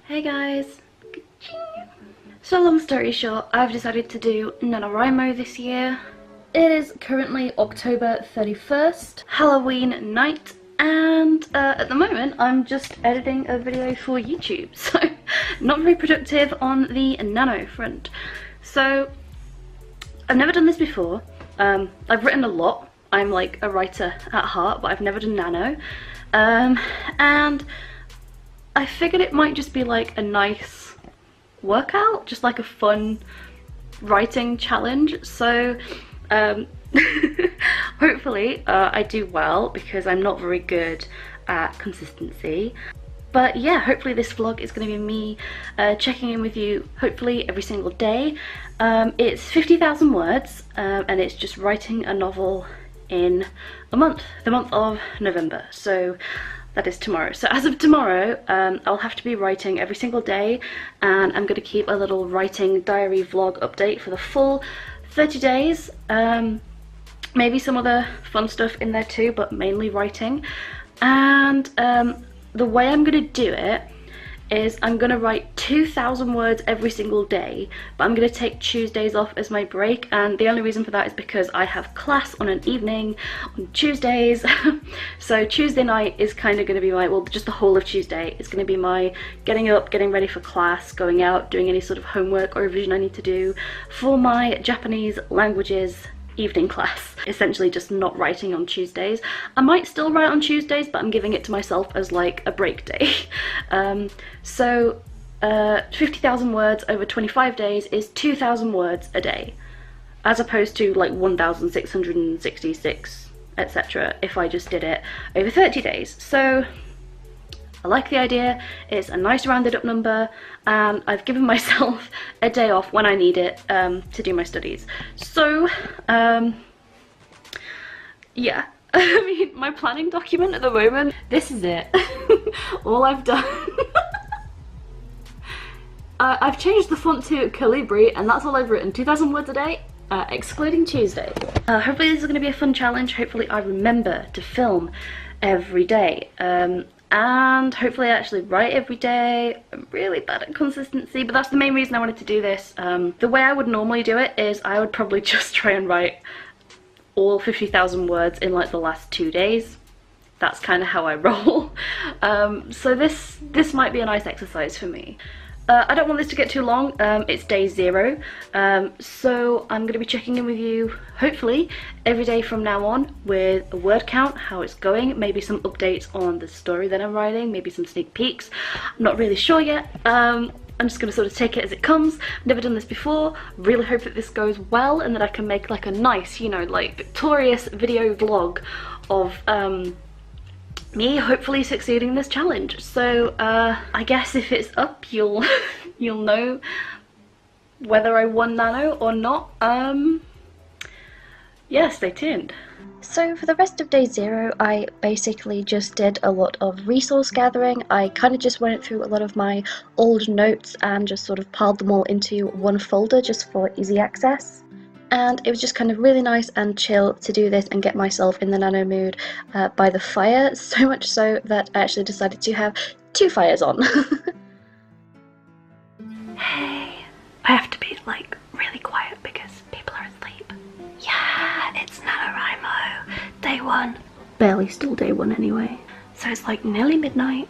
Hey guys! So long story short, I've decided to do NaNoWriMo this year. It is currently October 31st, Halloween night, and at the moment I'm just editing a video for YouTube, so not very productive on the nano front. So I've never done this before. I've written a lot. I'm like a writer at heart, but I've never done nano. And I figured it might just be like a nice workout, just like a fun writing challenge. So hopefully I do well, because I'm not very good at consistency. But yeah, hopefully this vlog is going to be me checking in with you, hopefully every single day. It's 50,000 words, and it's just writing a novel in a month, the month of November. So that is tomorrow. So as of tomorrow, I'll have to be writing every single day, and I'm going to keep a little writing diary vlog update for the full 30 days. Maybe some other fun stuff in there too, but mainly writing. And the way I'm going to do it is I'm going to write 2,000 words every single day, but I'm going to take Tuesdays off as my break, and the only reason for that is because I have class on an evening on Tuesdays. So Tuesday night is kind of going to be my, well, just the whole of Tuesday is going to be my getting up, getting ready for class, going out, doing any sort of homework or revision I need to do for my Japanese languages evening class. Essentially just not writing on Tuesdays. I might still write on Tuesdays, but I'm giving it to myself as like a break day. So 50,000 words over 25 days is 2,000 words a day, as opposed to like 1,666 etc. if I just did it over 30 days. So I like the idea. It's a nice rounded up number, and I've given myself a day off when I need it to do my studies. So yeah, I mean, my planning document at the moment, this is it. All I've done. I've changed the font to Calibri, and that's all I've written. 2,000 words a day, excluding Tuesday. Hopefully this is going to be a fun challenge. Hopefully I remember to film every day. And hopefully I actually write every day. I'm really bad at consistency, but that's the main reason I wanted to do this. The way I would normally do it is I would probably just try and write all 50,000 words in like the last 2 days. That's kind of how I roll. So this might be a nice exercise for me. I don't want this to get too long. It's day 0, so I'm going to be checking in with you hopefully every day from now on with a word count, how it's going, maybe some updates on the story that I'm writing, maybe some sneak peeks. I'm not really sure yet. I'm just going to sort of take it as it comes. I've never done this before. Really hope that this goes well and that I can make like a nice, you know, like victorious video vlog of me hopefully succeeding in this challenge. So I guess if it's up, you'll know whether I won nano or not. Yeah, stay tuned. So for the rest of day 0, I basically just did a lot of resource gathering. I kind of just went through a lot of my old notes and just sort of piled them all into one folder just for easy access. And it was just kind of really nice and chill to do this and get myself in the nano mood by the fire, so much so that I actually decided to have 2 fires on. Hey, I have to be like really quiet because people are asleep. Yeah, it's NaNoWriMo, day 1. Barely still day 1 anyway. So it's like nearly midnight,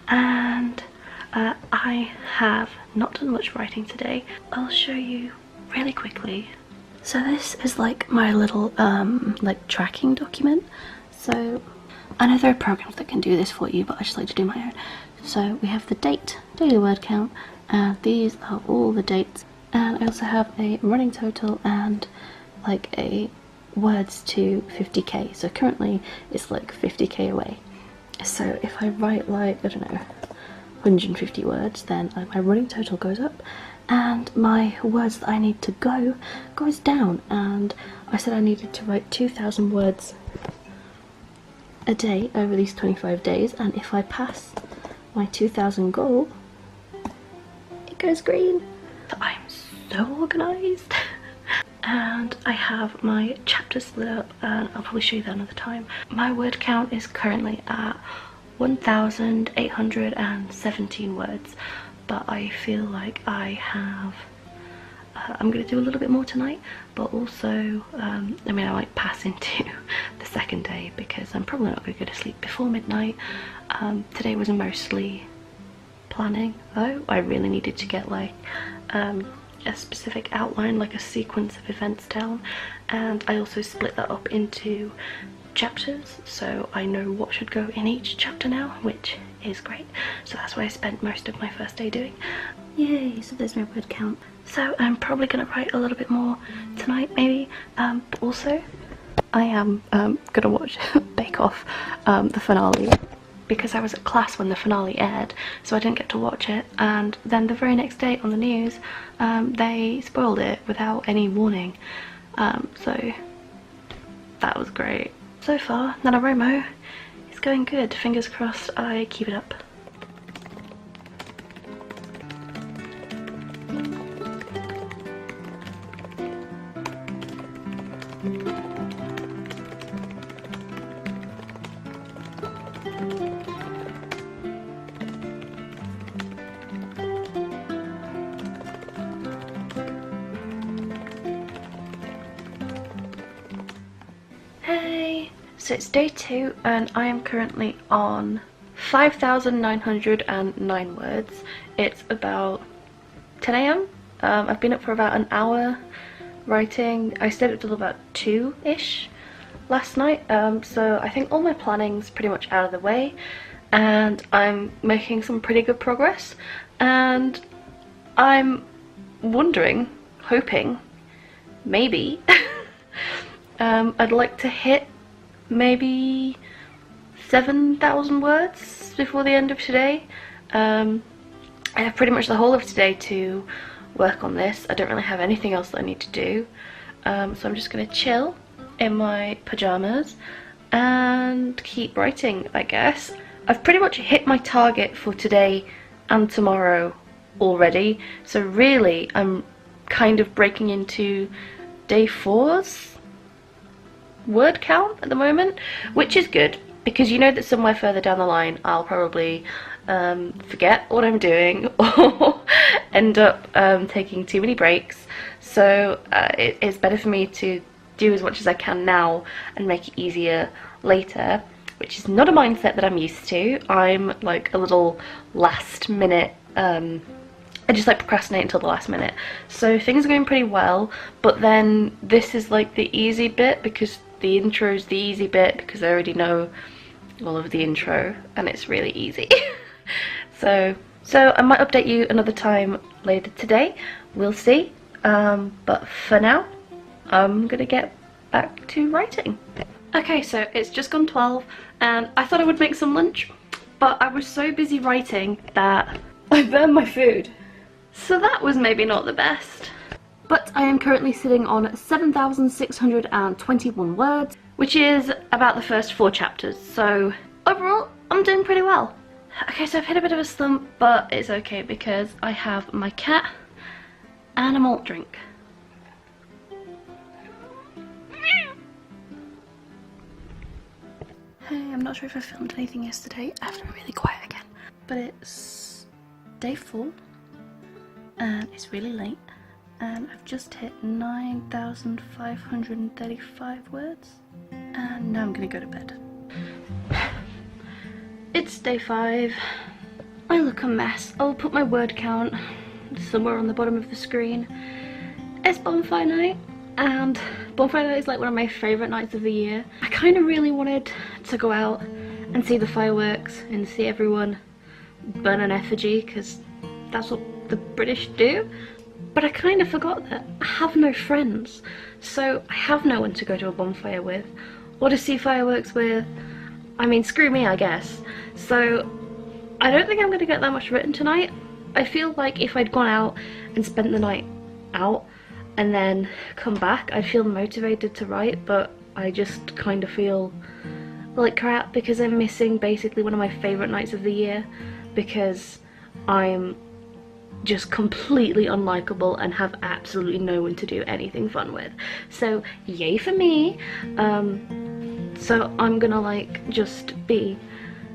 and I have not done much writing today. I'll show you really quickly. So this is like my little like tracking document. So I know there are programs that can do this for you, but I just like to do my own. So we have the date, daily word count, and these are all the dates. And I also have a running total and like a words to 50k. So currently it's like 50k away. So if I write like, I don't know, 150 words, then my running total goes up, and my words that I need to go goes down. And I said I needed to write 2,000 words a day over these 25 days, and if I pass my 2,000 goal, it goes green. I'm so organised. And I have my chapters split up, and I'll probably show you that another time. My word count is currently at 1,817 words, but I feel like I have I'm going to do a little bit more tonight, but also I mean, I might pass into the second day because I'm probably not going to go to sleep before midnight. Today was mostly planning though. I really needed to get like a specific outline, like a sequence of events down, and I also split that up into chapters so I know what should go in each chapter now, which is great. So that's what I spent most of my first day doing. Yay, so there's my word count. So I'm probably gonna write a little bit more tonight maybe, but also I am gonna watch Bake Off, the finale, because I was at class when the finale aired, so I didn't get to watch it, and then the very next day on the news they spoiled it without any warning, so that was great. So far, NaNoWriMo is going good. Fingers crossed I keep it up. Hey! So it's day 2 and I am currently on 5,909 words. It's about 10 AM. I've been up for about an hour writing. I stayed up till about 2-ish last night, so I think all my planning's pretty much out of the way and I'm making some pretty good progress, and I'm wondering, hoping, maybe I'd like to hit maybe 7,000 words before the end of today. I have pretty much the whole of today to work on this. I don't really have anything else that I need to do, so I'm just gonna chill in my pajamas and keep writing, I guess. I've pretty much hit my target for today and tomorrow already, so really I'm kind of breaking into day 4's word count at the moment, which is good because you know that somewhere further down the line I'll probably forget what I'm doing or end up taking too many breaks, so it's better for me to do as much as I can now and make it easier later, which is not a mindset that I'm used to. I'm like a little last minute, I just like procrastinate until the last minute. So things are going pretty well, but then this is like the easy bit because the intro is the easy bit because I already know all of the intro and it's really easy. so I might update you another time later today, we'll see, but for now I'm gonna get back to writing. Okay, so it's just gone 12 and I thought I would make some lunch, but I was so busy writing that I burned my food. So that was maybe not the best. But I am currently sitting on 7,621 words, which is about the first 4 chapters. So overall, I'm doing pretty well. Okay, so I've hit a bit of a slump, but it's okay because I have my cat and a malt drink. Hey, I'm not sure if I filmed anything yesterday. I have to be really quiet again. But it's day 4 and it's really late. And I've just hit 9,535 words and now I'm gonna go to bed. It's day 5. I look a mess. I'll put my word count somewhere on the bottom of the screen. It's bonfire night, and bonfire night is like one of my favourite nights of the year. I kind of really wanted to go out and see the fireworks and see everyone burn an effigy because that's what the British do. But I kind of forgot that I have no friends, so I have no one to go to a bonfire with or to see fireworks with. I mean, screw me, I guess. So I don't think I'm going to get that much written tonight. I feel like if I'd gone out and spent the night out and then come back, I'd feel motivated to write, but I just kind of feel like crap because I'm missing basically one of my favourite nights of the year because I'm just completely unlikable and have absolutely no one to do anything fun with. So yay for me. So I'm gonna like just be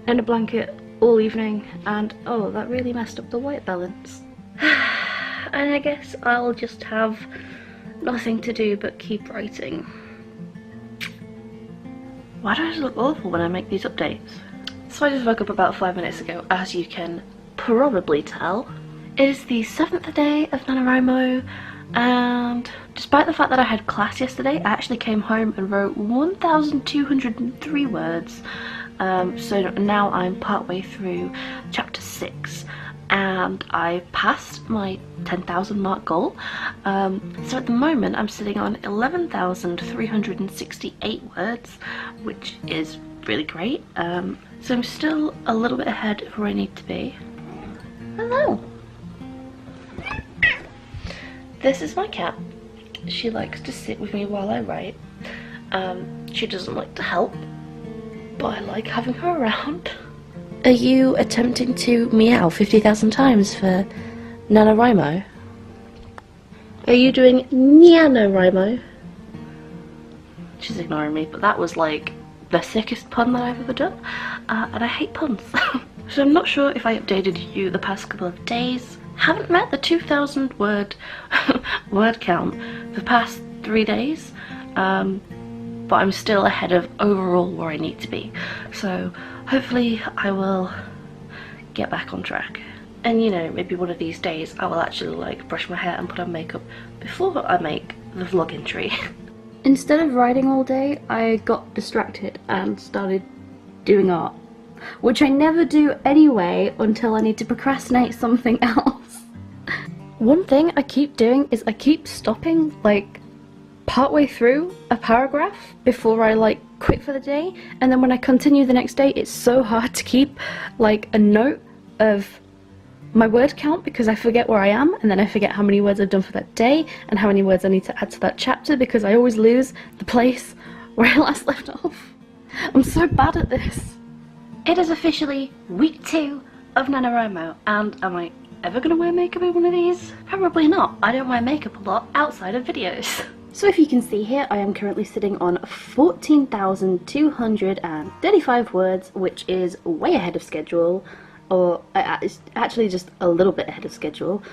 in a blanket all evening, and oh, that really messed up the white balance. And I guess I'll just have nothing to do but keep writing. Why do I look awful when I make these updates? So I just woke up about 5 minutes ago, as you can probably tell. It is the 7th day of NaNoWriMo, and despite the fact that I had class yesterday, I actually came home and wrote 1,203 words. So now I'm partway through chapter 6, and I passed my 10,000 mark goal. So at the moment I'm sitting on 11,368 words, which is really great. So I'm still a little bit ahead of where I need to be. Hello! This is my cat. She likes to sit with me while I write. She doesn't like to help, but I like having her around. Are you attempting to meow 50,000 times for NaNoWriMo? Are you doing NaNoWriMo? She's ignoring me, but that was like the sickest pun that I've ever done, and I hate puns. So I'm not sure if I updated you the past couple of days. Haven't met the 2,000 word count for the past 3 days, but I'm still ahead of overall where I need to be. So hopefully I will get back on track. And you know, maybe one of these days I will actually like brush my hair and put on makeup before I make the vlog entry. Instead of writing all day, I got distracted and started doing art, which I never do anyway until I need to procrastinate something else. One thing I keep doing is I keep stopping like partway through a paragraph before I like quit for the day, and then when I continue the next day it's so hard to keep like a note of my word count because I forget where I am, and then I forget how many words I've done for that day and how many words I need to add to that chapter because I always lose the place where I last left off. I'm so bad at this. It is officially week 2 of NaNoWriMo, and am I ever gonna wear makeup in one of these? Probably not. I don't wear makeup a lot outside of videos. So if you can see here, I am currently sitting on 14,235 words, which is way ahead of schedule, or it's actually just a little bit ahead of schedule.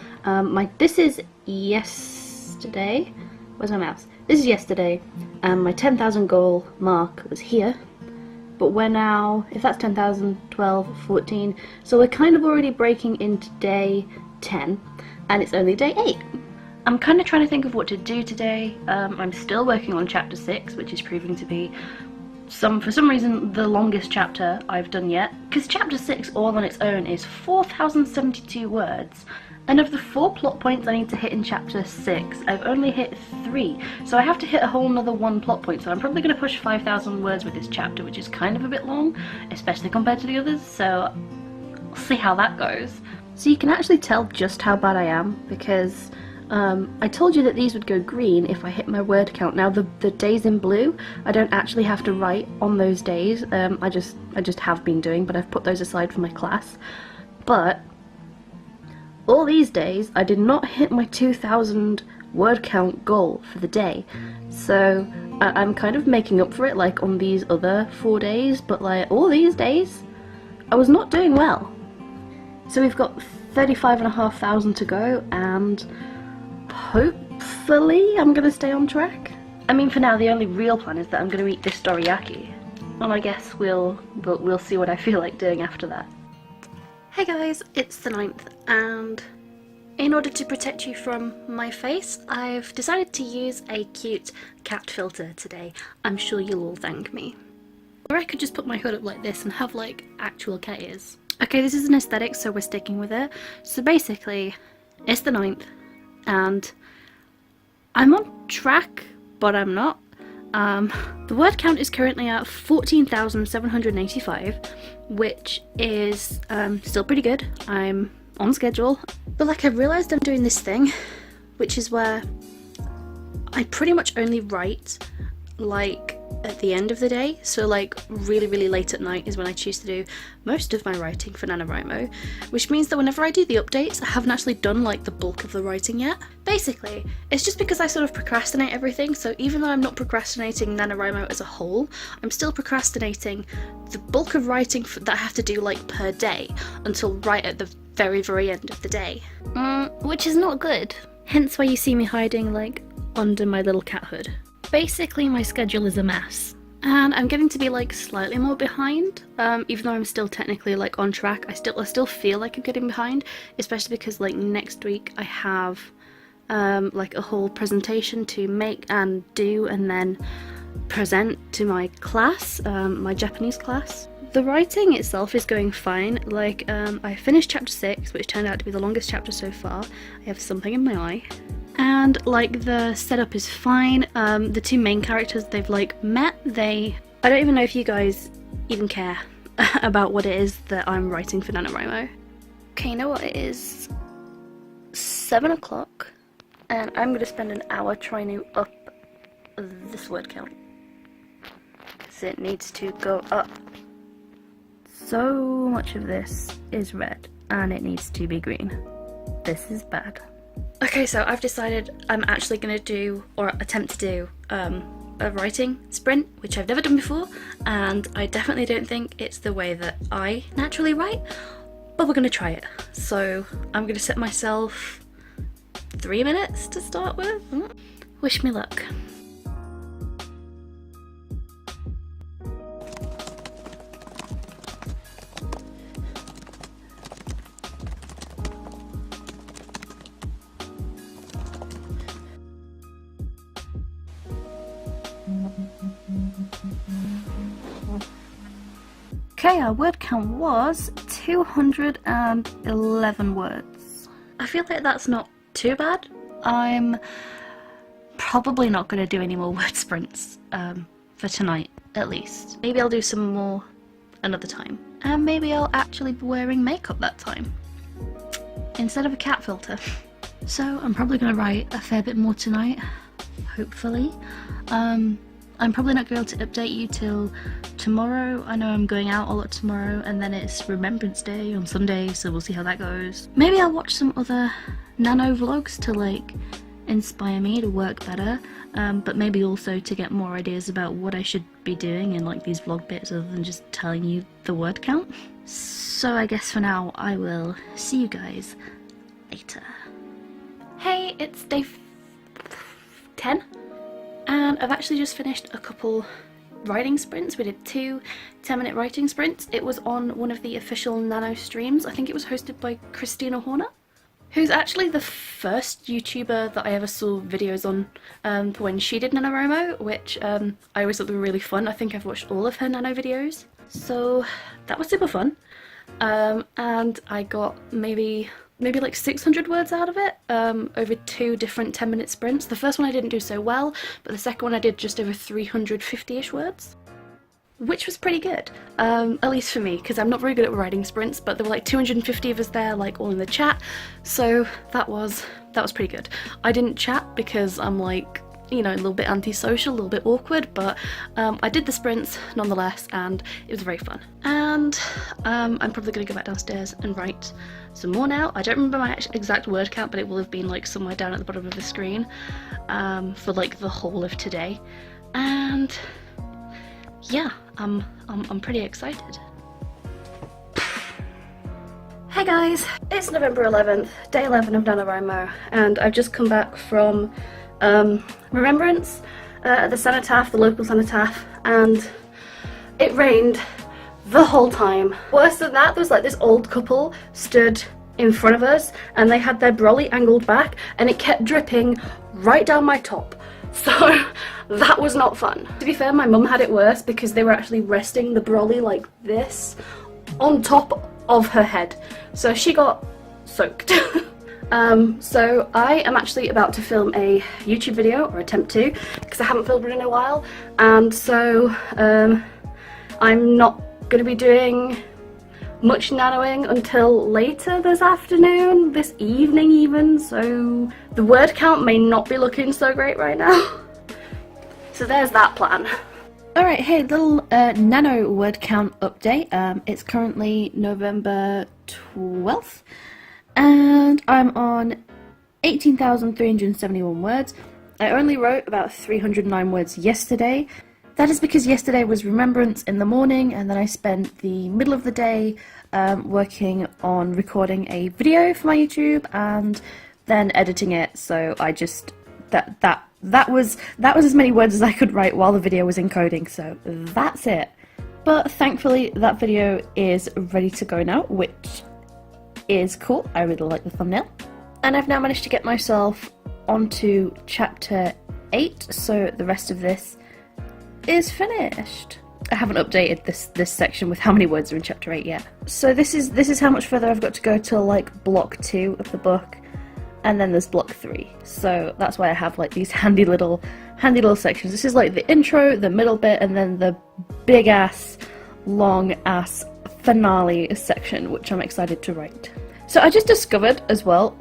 This is yesterday. Where's my mouse? This is yesterday, and my 10,000 goal mark was here. But we're now, if that's 10,000, 12, 14, so we're kind of already breaking into day 10, and it's only day 8. I'm kind of trying to think of what to do today. I'm still working on chapter 6, which is proving to be, for some reason, the longest chapter I've done yet. Because chapter 6 all on its own is 4,072 words, and of the 4 plot points I need to hit in chapter 6, I've only hit 3. So I have to hit a whole nother 1 plot point, so I'm probably going to push 5,000 words with this chapter, which is kind of a bit long, especially compared to the others, so we'll see how that goes. So you can actually tell just how bad I am, because I told you that these would go green if I hit my word count. Now the days in blue, I don't actually have to write on those days, I just have been doing, but I've put those aside for my class. But all these days, I did not hit my 2,000 word count goal for the day. So I'm kind of making up for it like on these other 4 days, but like all these days, I was not doing well. So we've got 35,500 to go, and hopefully I'm gonna stay on track. I mean, for now the only real plan is that I'm gonna eat this dorayaki, and I guess we'll see what I feel like doing after that. Hey guys, it's the 9th, and in order to protect you from my face, I've decided to use a cute cat filter today. I'm sure you'll all thank me. Or I could just put my hood up like this and have like actual cat ears. Okay, this is an aesthetic, so we're sticking with it. So basically, it's the 9th, and I'm on track, but I'm not. The word count is currently at 14,785, which is still pretty good. I'm on schedule. But like, I've realised I'm doing this thing, which is where I pretty much only write like at the end of the day, so like really late at night is when I choose to do most of my writing for NaNoWriMo, which means that whenever I do the updates I haven't actually done like the bulk of the writing yet. Basically, it's just because I sort of procrastinate everything, so even though I'm not procrastinating NaNoWriMo as a whole, I'm still procrastinating the bulk of writing that I have to do like per day until right at the very end of the day. Which is not good. Hence why you see me hiding like under my little cat hood. Basically, my schedule is a mess, and I'm getting to be like slightly more behind, even though I'm still technically like on track. I still feel like I'm getting behind, especially because like next week I have like a whole presentation to make and do and then present to my class, my Japanese class. The writing itself is going fine. Like I finished chapter 6, which turned out to be the longest chapter so far. I have something in my eye. And like the setup is fine. The two main characters, they've like met. I don't even know if you guys even care about what it is that I'm writing for NaNoWriMo. Okay, you know what, it is 7 o'clock and I'm gonna spend an hour trying to up this word count, because it needs to go up. So much of this is red and it needs to be green. This is bad. Okay, so I've decided I'm actually going to do, or attempt to do, a writing sprint, which I've never done before, and I definitely don't think it's the way that I naturally write, but we're going to try it. So I'm going to set myself 3 minutes to start with. Wish me luck. Okay, our word count was 211 words. I feel like that's not too bad. I'm probably not going to do any more word sprints for tonight, at least. Maybe I'll do some more another time. And maybe I'll actually be wearing makeup that time, instead of a cat filter. So I'm probably going to write a fair bit more tonight, hopefully. I'm probably not going to be able to update you till tomorrow. I know I'm going out a lot tomorrow, and then it's Remembrance Day on Sunday, so we'll see how that goes. Maybe I'll watch some other nano vlogs to like inspire me to work better, but maybe also to get more ideas about what I should be doing in like these vlog bits other than just telling you the word count. So I guess for now I will see you guys later. Hey, it's day 10. And I've actually just finished a couple writing sprints. We did 2 10-minute writing sprints. It was on one of the official Nano streams. I think it was hosted by Christina Horner, who's actually the first YouTuber that I ever saw videos on when she did NaNoWriMo, which I always thought they were really fun. I think I've watched all of her Nano videos. So that was super fun. And I got maybe like 600 words out of it over 2 different 10-minute sprints. The first one I didn't do so well, but the second one I did just over 350-ish words, which was pretty good, at least for me, because I'm not very good at writing sprints, but there were like 250 of us there, like all in the chat, so that was pretty good. I didn't chat because I'm like, you know, a little bit antisocial, a little bit awkward, but I did the sprints nonetheless, and it was very fun. And I'm probably going to go back downstairs and write some more now. I don't remember my exact word count, but it will have been like somewhere down at the bottom of the screen for like the whole of today. And yeah, I'm pretty excited. Hey guys, it's November 11th, day 11 of NaNoWriMo, and I've just come back from Remembrance at the cenotaph, the local cenotaph, and it rained the whole time. Worse than that, there was like this old couple stood in front of us and they had their brolly angled back and it kept dripping right down my top. So that was not fun. To be fair, my mum had it worse because they were actually resting the brolly like this on top of her head. So she got soaked. So I am actually about to film a YouTube video, or attempt to, because I haven't filmed it in a while, and so I'm not going to be doing much nanoing until later this afternoon, this evening even, so the word count may not be looking so great right now. So there's that plan. Alright, hey, little nano word count update. It's currently November 12th, and I'm on 18,371 words. I only wrote about 309 words yesterday. That is because yesterday was Remembrance in the morning, and then I spent the middle of the day working on recording a video for my YouTube and then editing it. So I just that was as many words as I could write while the video was encoding. So that's it. But thankfully that video is ready to go now, which is cool. I really like the thumbnail. And I've now managed to get myself onto chapter 8, so the rest of this is finished. I haven't updated this section with how many words are in chapter 8 yet. So this is how much further I've got to go till like block 2 of the book, and then there's block 3. So that's why I have like these handy little sections. This is like the intro, the middle bit, and then the big ass, long ass finale section, which I'm excited to write. So I just discovered as well,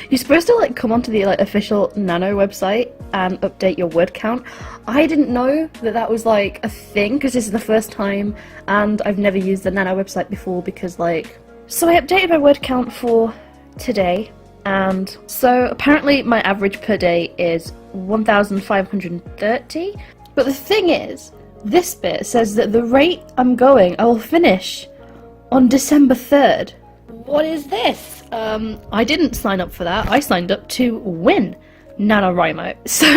you're supposed to like come onto the like official Nano website and update your word count. I didn't know that was like a thing, because this is the first time and I've never used the Nano website before, because like, so I updated my word count for today, and so apparently my average per day is 1,530, but the thing is, this bit says that the rate I'm going, I will finish on December 3rd. What is this? I didn't sign up for that. I signed up to win NaNoWriMo. So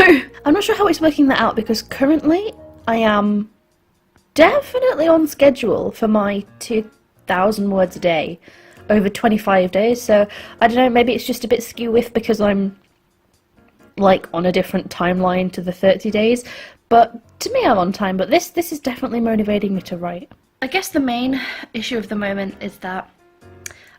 I'm not sure how it's working that out, because currently I am definitely on schedule for my 2,000 words a day over 25 days. So I don't know, maybe it's just a bit skew-whiff because I'm like on a different timeline to the 30 days. But to me, I'm on time. But this is definitely motivating me to write. I guess the main issue of the moment is that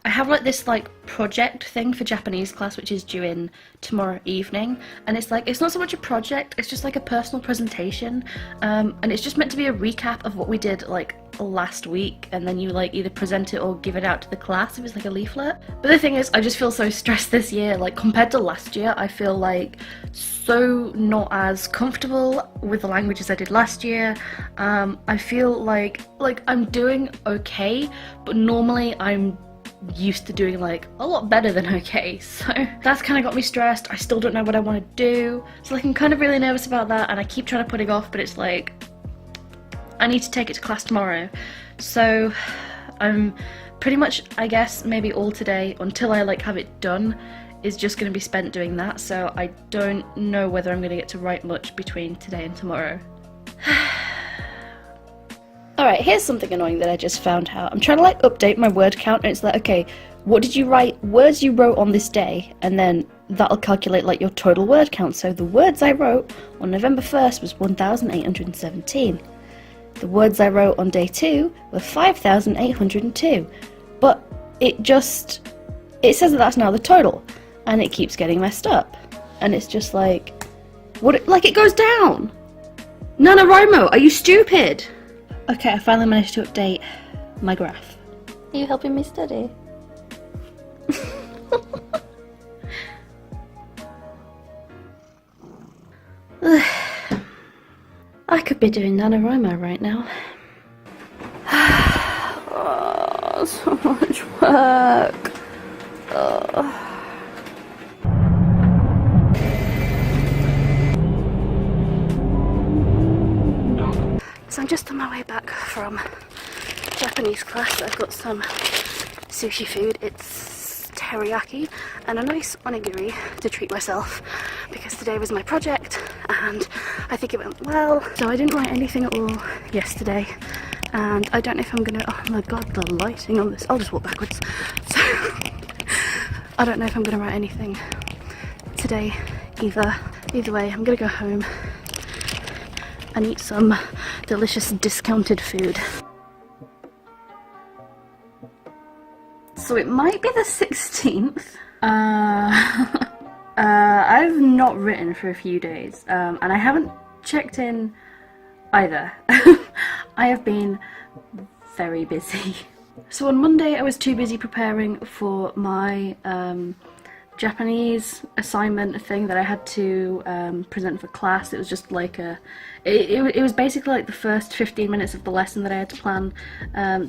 I have like this like project thing for Japanese class, which is due in tomorrow evening, and it's like, it's not so much a project, it's just like a personal presentation, and it's just meant to be a recap of what we did like last week, and then you like either present it or give it out to the class if it's like a leaflet. But the thing is, I just feel so stressed this year, like compared to last year. I feel like so not as comfortable with the languages I did last year. I feel like I'm doing okay, but normally I'm used to doing like a lot better than okay, so that's kind of got me stressed. I still don't know what I want to do, so like I'm kind of really nervous about that, and I keep trying to put it off, but it's like I need to take it to class tomorrow. So I'm pretty much, I guess, maybe all today until I like have it done is just going to be spent doing that, so I don't know whether I'm going to get to write much between today and tomorrow. Alright, here's something annoying that I just found out. I'm trying to like update my word count, and it's like, okay, what did you write, words you wrote on this day, and then that'll calculate like your total word count. So the words I wrote on November 1st was 1,817. The words I wrote on day 2 were 5,802. But it says that that's now the total, and it keeps getting messed up. And it's just like, it goes down! NaNoWriMo, are you stupid? Okay, I finally managed to update my graph. Are you helping me study? I could be doing NaNoWriMo right now. Oh, so much work. So I'm just on my way back from Japanese class. I've got some sushi food. It's teriyaki and a nice onigiri to treat myself, because today was my project and I think it went well. So I didn't write anything at all yesterday, and I don't know if I'm gonna, oh my god, the lighting on this, I'll just walk backwards. So I don't know if I'm gonna write anything today either. Either way, I'm gonna go home and eat some delicious discounted food. So it might be the 16th. I've not written for a few days, and I haven't checked in either. I have been very busy. So on Monday I was too busy preparing for my Japanese assignment thing that I had to present for class. It was just like it was basically like the first 15 minutes of the lesson that I had to plan.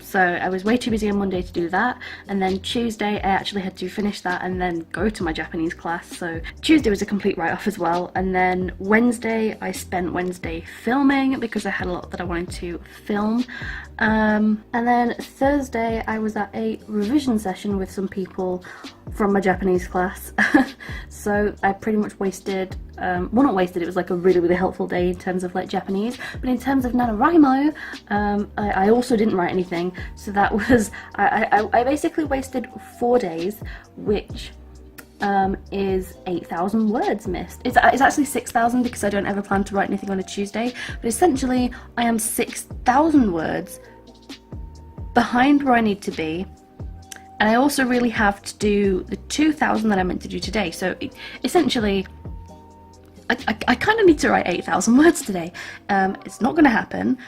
So I was way too busy on Monday to do that, and then Tuesday I actually had to finish that and then go to my Japanese class. So Tuesday was a complete write-off as well, and then Wednesday I spent Wednesday filming because I had a lot that I wanted to film. And then Thursday I was at a revision session with some people from my Japanese class. So I pretty much wasted, well, not wasted, it was like a really helpful day in terms of like Japanese, but in terms of NaNoWriMo, I also didn't write anything. So that was, I basically wasted 4 days, which is 8,000 words missed. It's actually 6,000 because I don't ever plan to write anything on a Tuesday, but essentially I am 6,000 words behind where I need to be, and I also really have to do the 2,000 that I meant to do today. So essentially I kind of need to write 8,000 words today. It's not going to happen,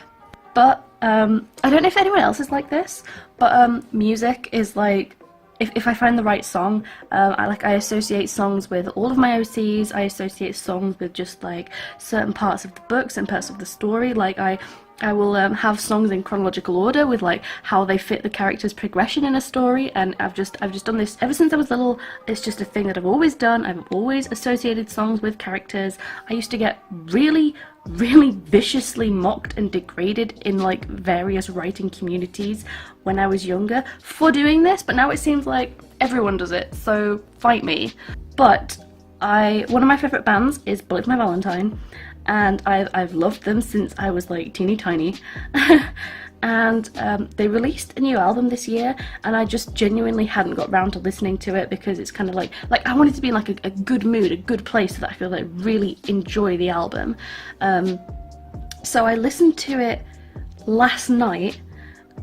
but I don't know if anyone else is like this, but music is like, if I find the right song, I associate songs with all of my OCs. I associate songs with just like certain parts of the books and parts of the story. Like I will have songs in chronological order with like how they fit the character's progression in a story, and I've just done this ever since I was little. It's just a thing that I've always done. I've always associated songs with characters. I used to get really viciously mocked and degraded in like various writing communities when I was younger for doing this, but now it seems like everyone does it, so fight me. But one of my favourite bands is Bullet for My Valentine, and I've loved them since I was like teeny tiny. And they released a new album this year, and I just genuinely hadn't got round to listening to it because it's kind of like I wanted to be in like a good mood, a good place, so that I could like really enjoy the album. So I listened to it last night,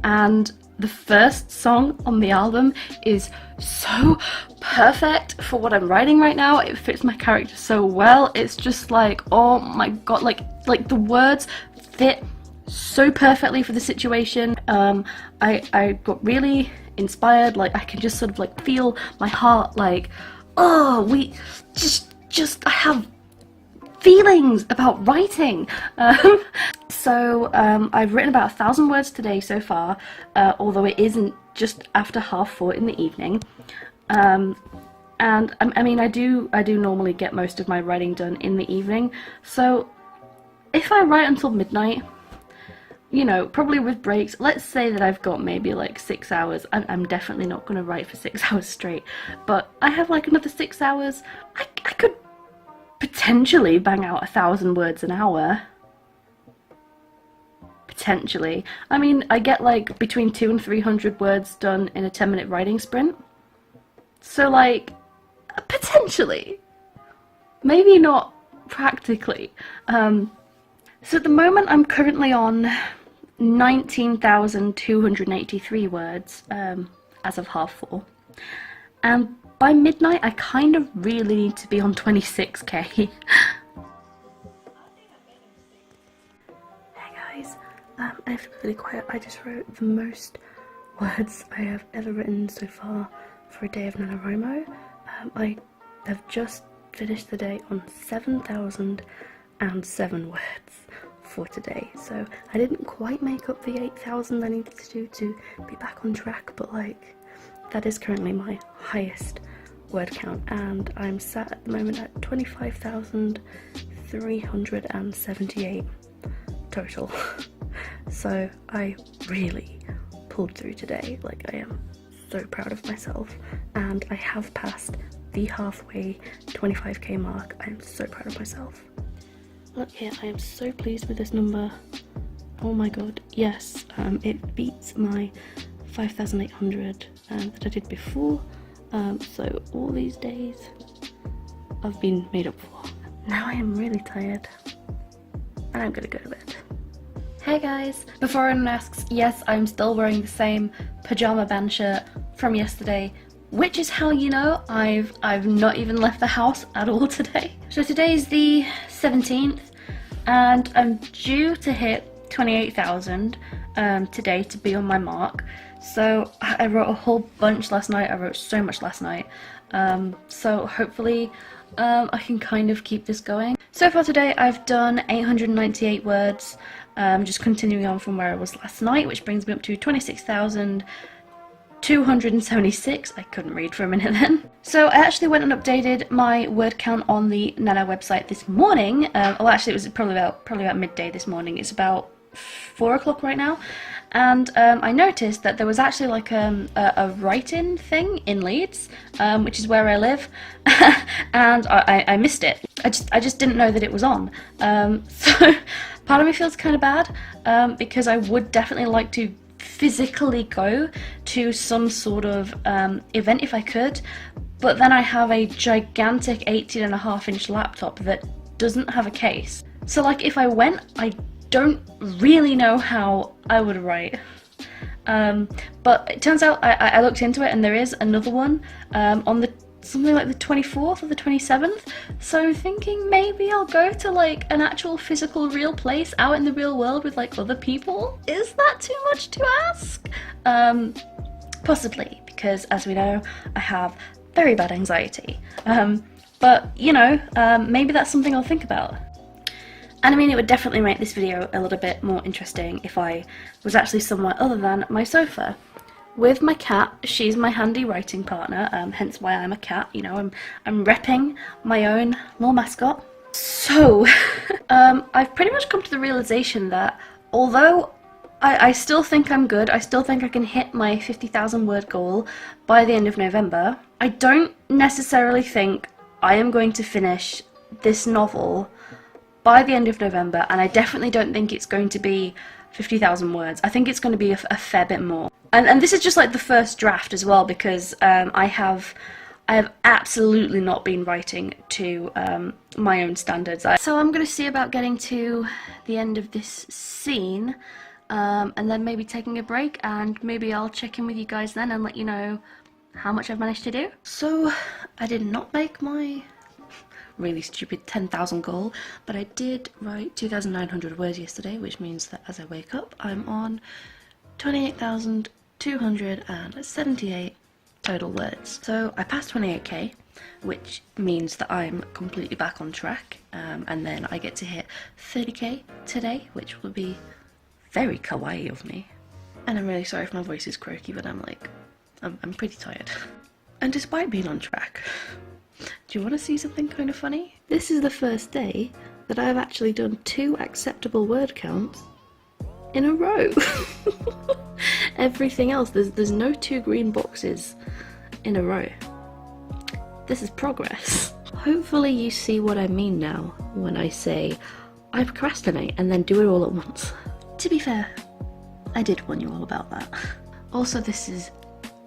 and the first song on the album is so perfect for what I'm writing right now. It fits my character so well. It's just like, oh my god, like the words fit so perfectly for the situation. I got really inspired. Like I can just sort of like feel my heart like, oh, we just I have feelings about writing. So I've written about 1,000 words today so far, although it isn't just after 4:30 in the evening. And I mean I do normally get most of my writing done in the evening, so if I write until midnight, you know, probably with breaks, let's say that I've got maybe like 6 hours. I'm definitely not going to write for 6 hours straight, but I have like another 6 hours. I could potentially bang out 1,000 words an hour. Potentially. I mean, I get like between 200 and 300 words done in a 10-minute writing sprint. So like, potentially. Maybe not practically. So at the moment I'm currently on 19,283 words as of 4:30, and by midnight I kind of really need to be on 26k. Hey guys, I have to be really quiet. I just wrote the most words I have ever written so far for a day of NaNoWriMo. I have just finished the day on 7,007 words for today, so I didn't quite make up the 8,000 I needed to do to be back on track, but like that is currently my highest word count, and I'm sat at the moment at 25,378 total. So I really pulled through today. Like I am so proud of myself, and I have passed the halfway 25k mark. I am so proud of myself. Look here, I am so pleased with this number. Oh my god, yes, it beats my 5,800 that I did before. So all these days I've been made up for. Now I am really tired, and I'm gonna go to bed. Hey guys, before anyone asks, yes, I'm still wearing the same pajama band shirt from yesterday, which is how you know I've not even left the house at all today. So today is the 17th, and I'm due to hit 28,000 today to be on my mark. So I wrote a whole bunch last night. I wrote so much last night. So hopefully I can kind of keep this going. So far today I've done 898 words, just continuing on from where I was last night, which brings me up to 26,276. I couldn't read for a minute then. So I actually went and updated my word count on the Nano website this morning. Well, actually it was probably about midday this morning. It's about 4 o'clock right now, and I noticed that there was actually like a write-in thing in Leeds, which is where I live, and I missed it. I just didn't know that it was on. So part of me feels kind of bad, because I would definitely like to physically go to some sort of event if I could, but then I have a gigantic 18.5-inch laptop that doesn't have a case. So like if I went, I don't really know how I would write. But it turns out I looked into it and there is another one on the something like the 24th or the 27th, so I'm thinking maybe I'll go to like an actual physical real place out in the real world with like other people. Is that too much to ask? Possibly, because as we know I have very bad anxiety, but you know, maybe that's something I'll think about. And I mean, it would definitely make this video a little bit more interesting if I was actually somewhere other than my sofa. With my cat, she's my handy writing partner, hence why I'm a cat, you know, I'm repping my own little mascot. So, I've pretty much come to the realization that although I still think I'm good, I still think I can hit my 50,000 word goal by the end of November, I don't necessarily think I am going to finish this novel by the end of November, and I definitely don't think it's going to be 50,000 words. I think it's going to be a fair bit more. And this is just like the first draft as well, because I have absolutely not been writing to my own standards. So I'm going to see about getting to the end of this scene, and then maybe taking a break, and maybe I'll check in with you guys then and let you know how much I've managed to do. So I did not make my really stupid 10,000 goal, but I did write 2,900 words yesterday, which means that as I wake up I'm on 28,278 total words. So I passed 28k, which means that I'm completely back on track, and then I get to hit 30k today, which will be very kawaii of me. And I'm really sorry if my voice is croaky, but I'm pretty tired. And despite being on track, do you want to see something kind of funny? This is the first day that I've actually done 2 acceptable word counts in a row. Everything else, there's no 2 green boxes in a row. This is progress. Hopefully you see what I mean now when I say I procrastinate and then do it all at once. To be fair, I did warn you all about that. Also, this is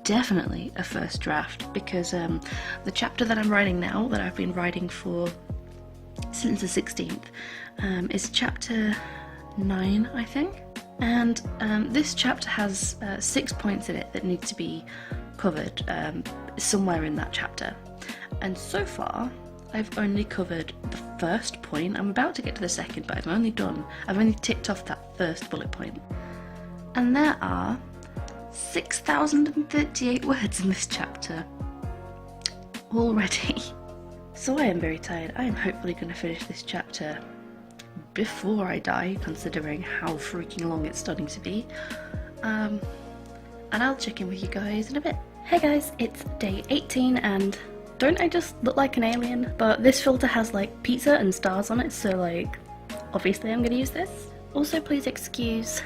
definitely a first draft, because the chapter that I'm writing now, that I've been writing for since the 16th, is chapter 9, I think, and this chapter has 6 points in it that need to be covered somewhere in that chapter, and so far I've only covered the first point. I'm about to get to the second, but I've only ticked off that first bullet point, and there are 6,038 words in this chapter already. So I am very tired. I am hopefully going to finish this chapter before I die, considering how freaking long it's starting to be. And I'll check in with you guys in a bit. Hey guys, it's day 18, and don't I just look like an alien? But this filter has like pizza and stars on it, so like obviously I'm going to use this. Also, please excuse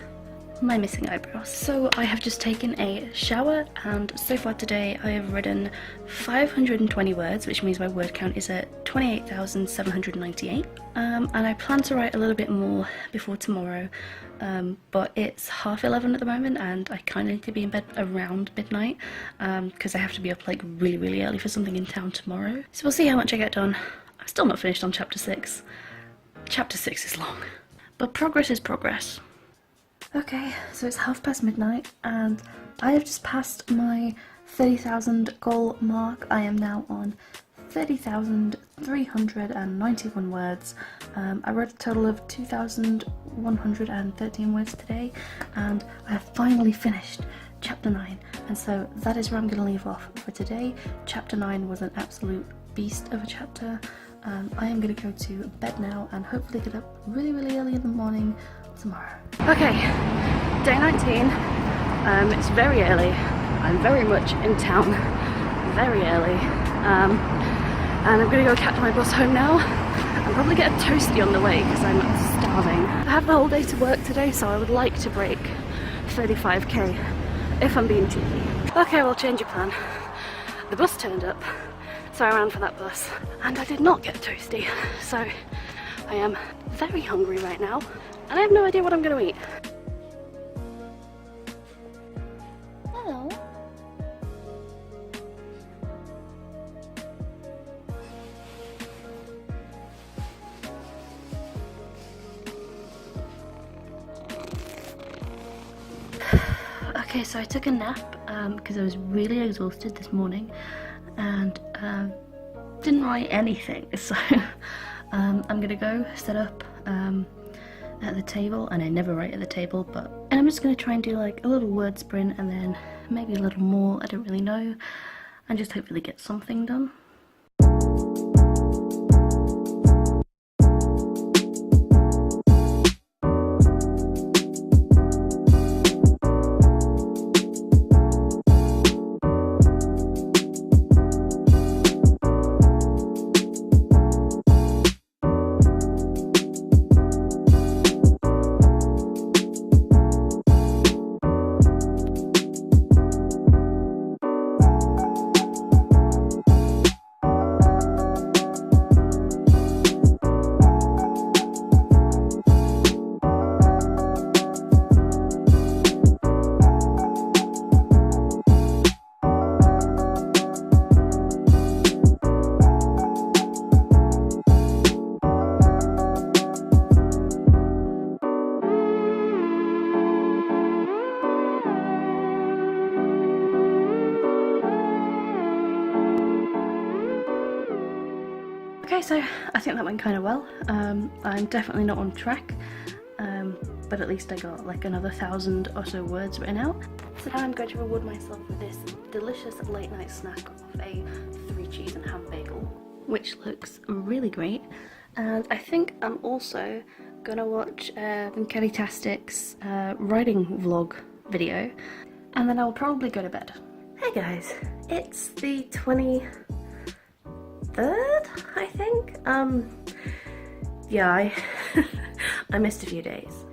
my missing eyebrows. So I have just taken a shower, and so far today I have written 520 words, which means my word count is at 28,798, and I plan to write a little bit more before tomorrow, but it's 11:30 at the moment and I kind of need to be in bed around midnight, because I have to be up like really early for something in town tomorrow. So we'll see how much I get done. I'm still not finished on chapter 6. Chapter 6 is long, but progress is progress. Okay, so it's midnight and I have just passed my 30,000 goal mark. I am now on 30,391 words. I wrote a total of 2,113 words today, and I have finally finished chapter 9, and so that is where I'm going to leave off for today. Chapter 9 was an absolute beast of a chapter. I am going to go to bed now and hopefully get up really early in the morning tomorrow. Okay, day 19. It's very early. I'm very much in town, very early. And I'm going to go catch my bus home now and probably get a toastie on the way because I'm starving. I have the whole day to work today, so I would like to break 35k if I'm being cheeky. Okay, well, change your plan. The bus turned up, so I ran for that bus, and I did not get a toastie, so I am very hungry right now, and I have no idea what I'm going to eat. Hello. Okay, so I took a nap because I was really exhausted this morning and didn't write anything, so I'm gonna go set up at the table, and I never write at the table, and I'm just gonna try and do like a little word sprint and then maybe a little more, I don't really know, and just hopefully get something done. Okay, so I think that went kind of well. I'm definitely not on track, but at least I got like another 1,000 or so words written out. So now I'm going to reward myself with this delicious late night snack of a 3 cheese and ham bagel, which looks really great. And I think I'm also gonna watch Kelly Tastic's writing vlog video, and then I'll probably go to bed. Hey guys, it's the 23rd, I think. Yeah, I missed a few days.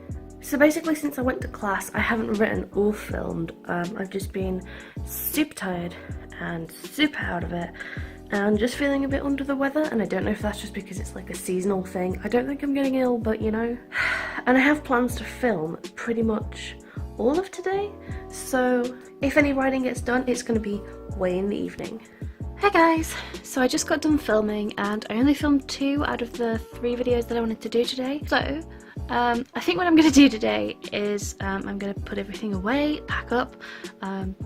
So basically, since I went to class, I haven't written or filmed. I've just been super tired and super out of it, and just feeling a bit under the weather, and I don't know if that's just because it's like a seasonal thing. I don't think I'm getting ill, but you know. And I have plans to film pretty much all of today, so if any writing gets done, it's going to be way in the evening. Hey guys, so I just got done filming and I only filmed 2 out of the 3 videos that I wanted to do today. So I think what I'm going to do today is I'm going to put everything away, pack up,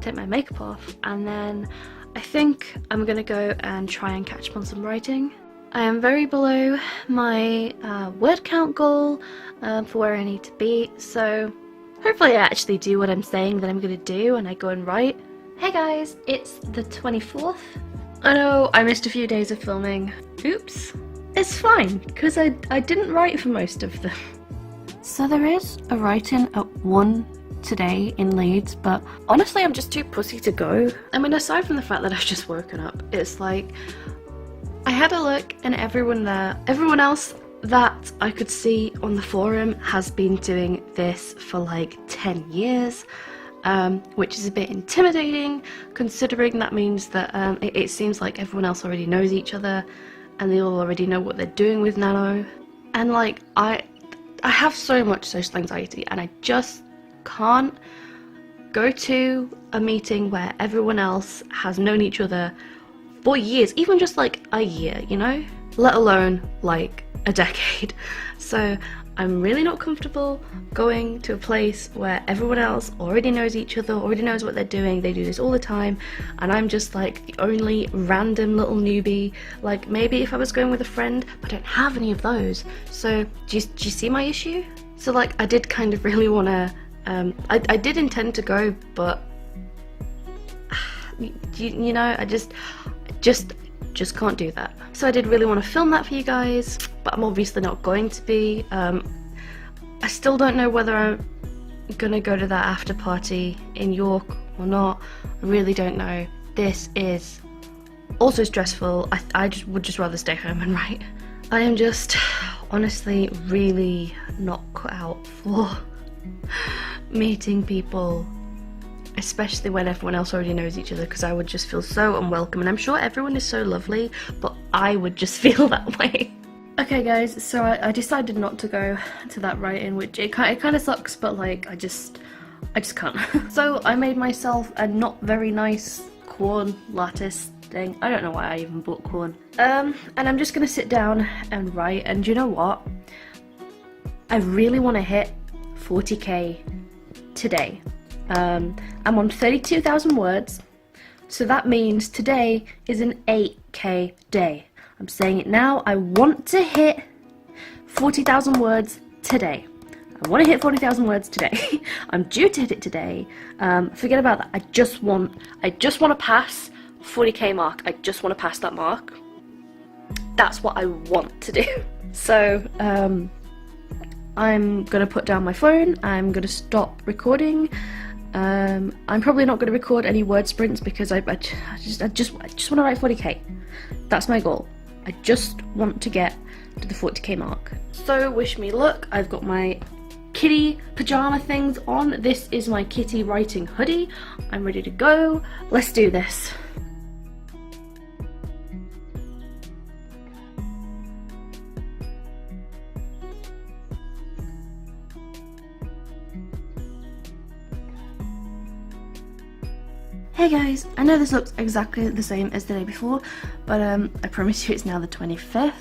take my makeup off, and then I think I'm going to go and try and catch up on some writing. I am very below my word count goal for where I need to be, so hopefully I actually do what I'm saying that I'm going to do and I go and write. Hey guys, it's the 24th. I know I missed a few days of filming. Oops. It's fine, because I didn't write for most of them. So there is a write-in at 1 today in Leeds, but honestly I'm just too pussy to go. I mean, aside from the fact that I've just woken up, it's like, I had a look and everyone else that I could see on the forum has been doing this for like 10 years. Which is a bit intimidating, considering that means that it seems like everyone else already knows each other and they all already know what they're doing with Nano. And like, I have so much social anxiety and I just can't go to a meeting where everyone else has known each other for years, even just like a year, you know? Let alone like a decade. So I'm really not comfortable going to a place where everyone else already knows each other, already knows what they're doing, they do this all the time, and I'm just like the only random little newbie. Like, maybe if I was going with a friend, but I don't have any of those. So do you see my issue? So like, I did kind of really want to, I did intend to go, but you know, I just can't do that. So I did really want to film that for you guys, but I'm obviously not going to be. I still don't know whether I'm gonna go to that after party in York or not. I really don't know. This is also stressful. I would just rather stay home and write. I am just honestly really not cut out for meeting people, especially when everyone else already knows each other, because I would just feel so unwelcome, and I'm sure everyone is so lovely, but I would just feel that way. Okay guys, so I decided not to go to that write-in, which it kind of sucks, but like I just can't. So I made myself a not very nice corn lattice thing. I don't know why I even bought corn. And I'm just gonna sit down and write, and you know what? I really want to hit 40k today. I'm on 32,000 words, so that means today is an 8k day. I'm saying it now, I want to hit 40,000 words today. I want to hit 40,000 words today. I'm due to hit it today. Forget about that. I just want to pass 40k mark. I just want to pass that mark. That's what I want to do. So I'm gonna put down my phone. I'm gonna stop recording. I'm probably not gonna record any word sprints because I just want to write 40k. That's my goal. I just want to get to the 40k mark. So wish me luck. I've got my kitty pajama things on. This is my kitty writing hoodie. I'm ready to go. Let's do this. Hey guys, I know this looks exactly the same as the day before, but I promise you it's now the 25th.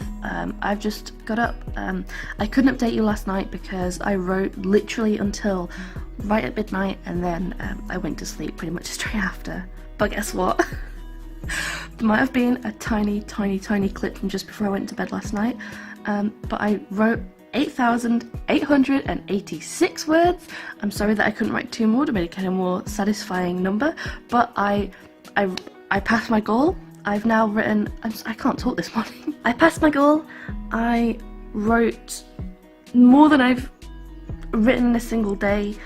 I've just got up. I couldn't update you last night because I wrote literally until right at midnight, and then I went to sleep pretty much straight after. But guess what? There might have been a tiny clip from just before I went to bed last night, but I wrote 8,886 words. I'm sorry that I couldn't write 2 more to make it a more satisfying number, but I passed my goal. I've now written, I can't talk this morning. I passed my goal. I wrote more than I've written in a single day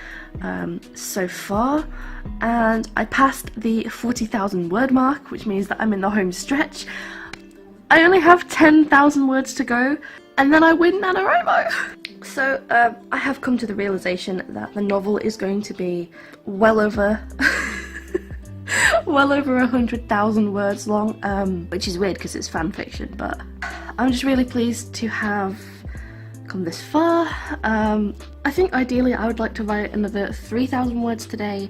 so far, and I passed the 40,000 word mark, which means that I'm in the home stretch. I only have 10,000 words to go, and then I win NaNoWriMo! So, I have come to the realization that the novel is going to be well over 100,000 words long, which is weird because it's fan fiction, but I'm just really pleased to have come this far. I think ideally I would like to write another 3,000 words today.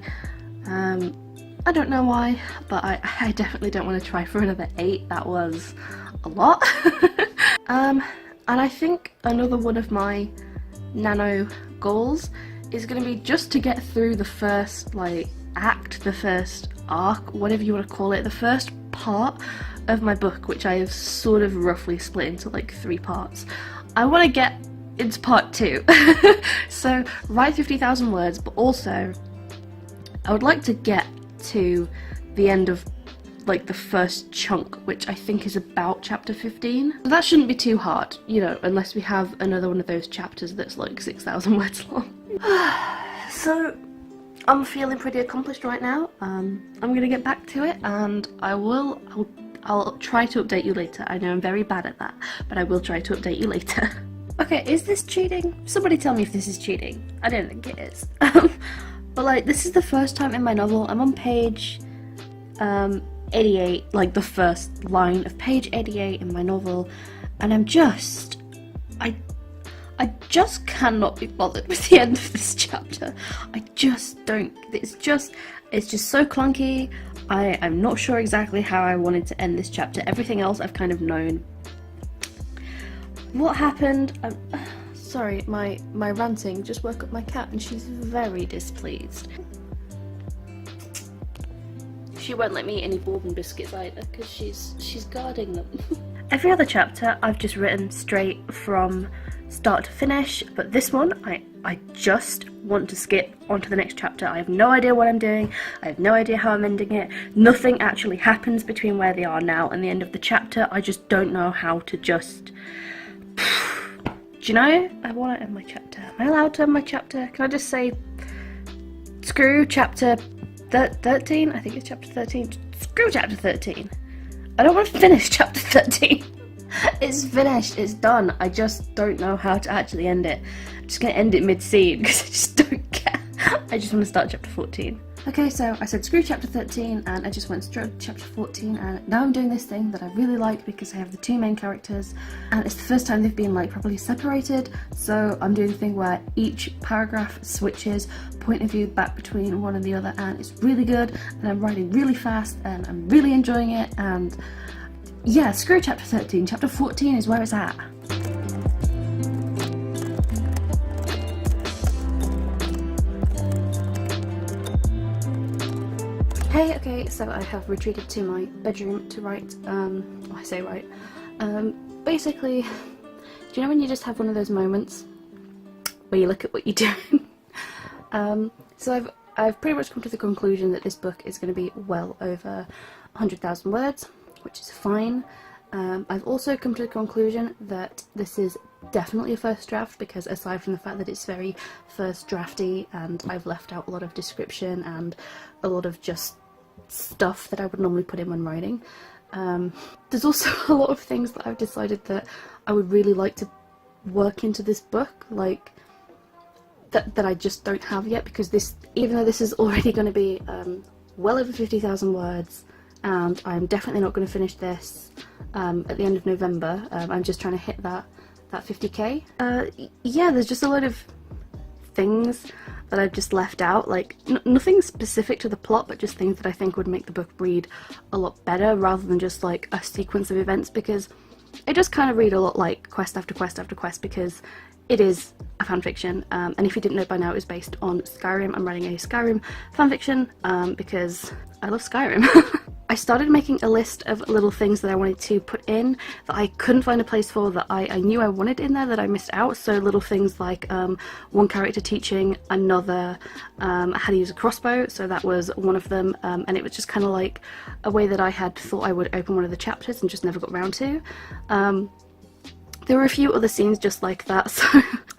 I don't know why, but I definitely don't want to try for another 8. That was a lot. And I think another one of my nano goals is going to be just to get through the first act, the first arc, whatever you want to call it, the first part of my book, which I have sort of roughly split into 3 parts. I want to get into part 2. So write 50,000 words, but also I would like to get to the end of the first chunk, which I think is about chapter 15. So that shouldn't be too hard, you know, unless we have another one of those chapters that's 6,000 words long. So I'm feeling pretty accomplished right now. I'm gonna get back to it, and I'll try to update you later. I know I'm very bad at that, but I will try to update you later. Okay, is this cheating? Somebody tell me if this is cheating. I don't think it is. But this is the first time in my novel. I'm on page 88, the first line of page 88 in my novel, and I just cannot be bothered with the end of this chapter. I just don't. It's just so clunky. I'm not sure exactly how I wanted to end this chapter. Everything else I've kind of known. What happened? Sorry, my ranting just woke up my cat, and she's very displeased. She won't let me eat any bourbon biscuits either because she's guarding them. Every other chapter I've just written straight from start to finish, but this one I just want to skip onto the next chapter. I have no idea what I'm doing. I have no idea how I'm ending it. Nothing actually happens between where they are now and the end of the chapter. I just don't know how to just... Do you know? I want to end my chapter. Am I allowed to end my chapter? Can I just say, screw chapter 13? I think it's chapter 13. Screw chapter 13. I don't want to finish chapter 13. It's finished. It's done. I just don't know how to actually end it. I'm just going to end it mid-scene because I just don't care. I just want to start chapter 14. Okay, so I said screw chapter 13 and I just went straight to chapter 14, and now I'm doing this thing that I really like because I have the two main characters and it's the first time they've been like properly separated, so I'm doing the thing where each paragraph switches point of view back between one and the other, and it's really good and I'm writing really fast and I'm really enjoying it. And yeah, screw chapter 13, chapter 14 is where it's at. Hey, okay, so I have retreated to my bedroom to write, I say write, basically, do you know when you just have one of those moments where you look at what you're doing? So I've pretty much come to the conclusion that this book is going to be well over 100,000 words, which is fine. I've also come to the conclusion that this is definitely a first draft, because aside from the fact that it's very first drafty and I've left out a lot of description and a lot of just stuff that I would normally put in when writing, there's also a lot of things that I've decided that I would really like to work into this book, like that I just don't have yet, because this, even though this is already going to be well over 50,000 words, and I'm definitely not going to finish this at the end of November. I'm just trying to hit that 50k. Yeah, there's just a lot of things that I've just left out, like nothing specific to the plot, but just things that I think would make the book read a lot better rather than just like a sequence of events, because it does kind of read a lot like quest after quest after quest, because it is a fanfiction, and if you didn't know by now, it was based on Skyrim. I'm writing a Skyrim fanfiction because I love Skyrim. I started making a list of little things that I wanted to put in that I couldn't find a place for, that I knew I wanted in there that I missed out. So little things like one character teaching another how to use a crossbow, so that was one of them, and it was just kind of like a way that I had thought I would open one of the chapters and just never got around to. There were a few other scenes just like that, so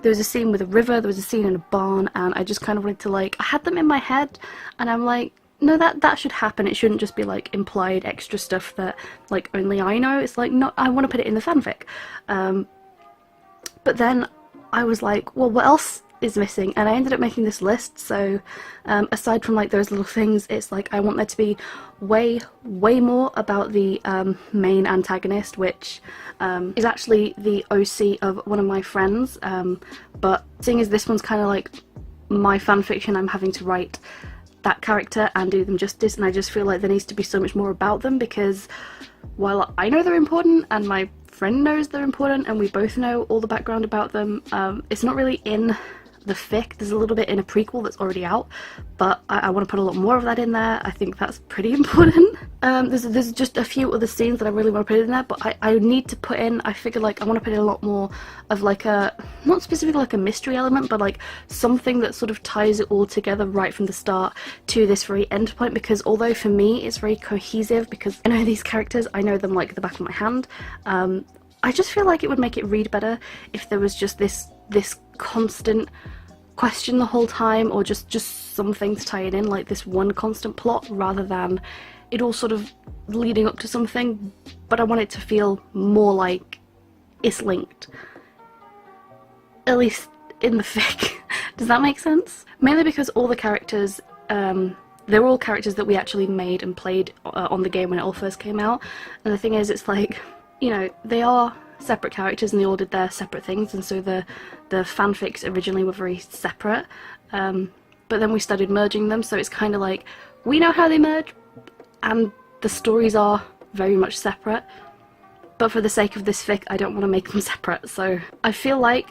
there was a scene with a river, there was a scene in a barn, and I just kind of wanted to, like, I had them in my head and I'm like, no, that should happen. It shouldn't just be like implied extra stuff that like only I know. It's like, no, I want to put it in the fanfic. But then I was like, well, what else is missing? And I ended up making this list. So aside from like those little things, it's like I want there to be way more about the main antagonist, which is actually the OC of one of my friends. But seeing as this one's kind of like my fanfiction, I'm having to write that character and do them justice, and I just feel like there needs to be so much more about them, because while I know they're important and my friend knows they're important and we both know all the background about them, it's not really in the fic. There's a little bit in a prequel that's already out, but I want to put a lot more of that in there. I think that's pretty important. There's just a few other scenes that I really want to put in there, but I need to put in, I figure like I want to put in a lot more of like a, not specifically like a mystery element, but like something that sort of ties it all together right from the start to this very end point, because although for me it's very cohesive because I know these characters, I know them like the back of my hand, I just feel like it would make it read better if there was just this constant question the whole time, or just something to tie it in, like this one constant plot, rather than it all sort of leading up to something. But I want it to feel more like it's linked, at least in the fic. Does that make sense? Mainly because all the characters, they're all characters that we actually made and played on the game when it all first came out, and the thing is, it's like, you know, they are separate characters and they all did their separate things, and so the fanfics originally were very separate, but then we started merging them, so it's kind of like we know how they merge and the stories are very much separate, but for the sake of this fic I don't want to make them separate. So I feel like,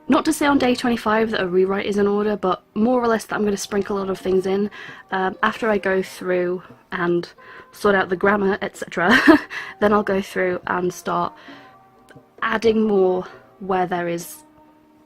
not to say on day 25 that a rewrite is in order, but more or less that I'm going to sprinkle a lot of things in after I go through and sort out the grammar, etc. Then I'll go through and start adding more where there is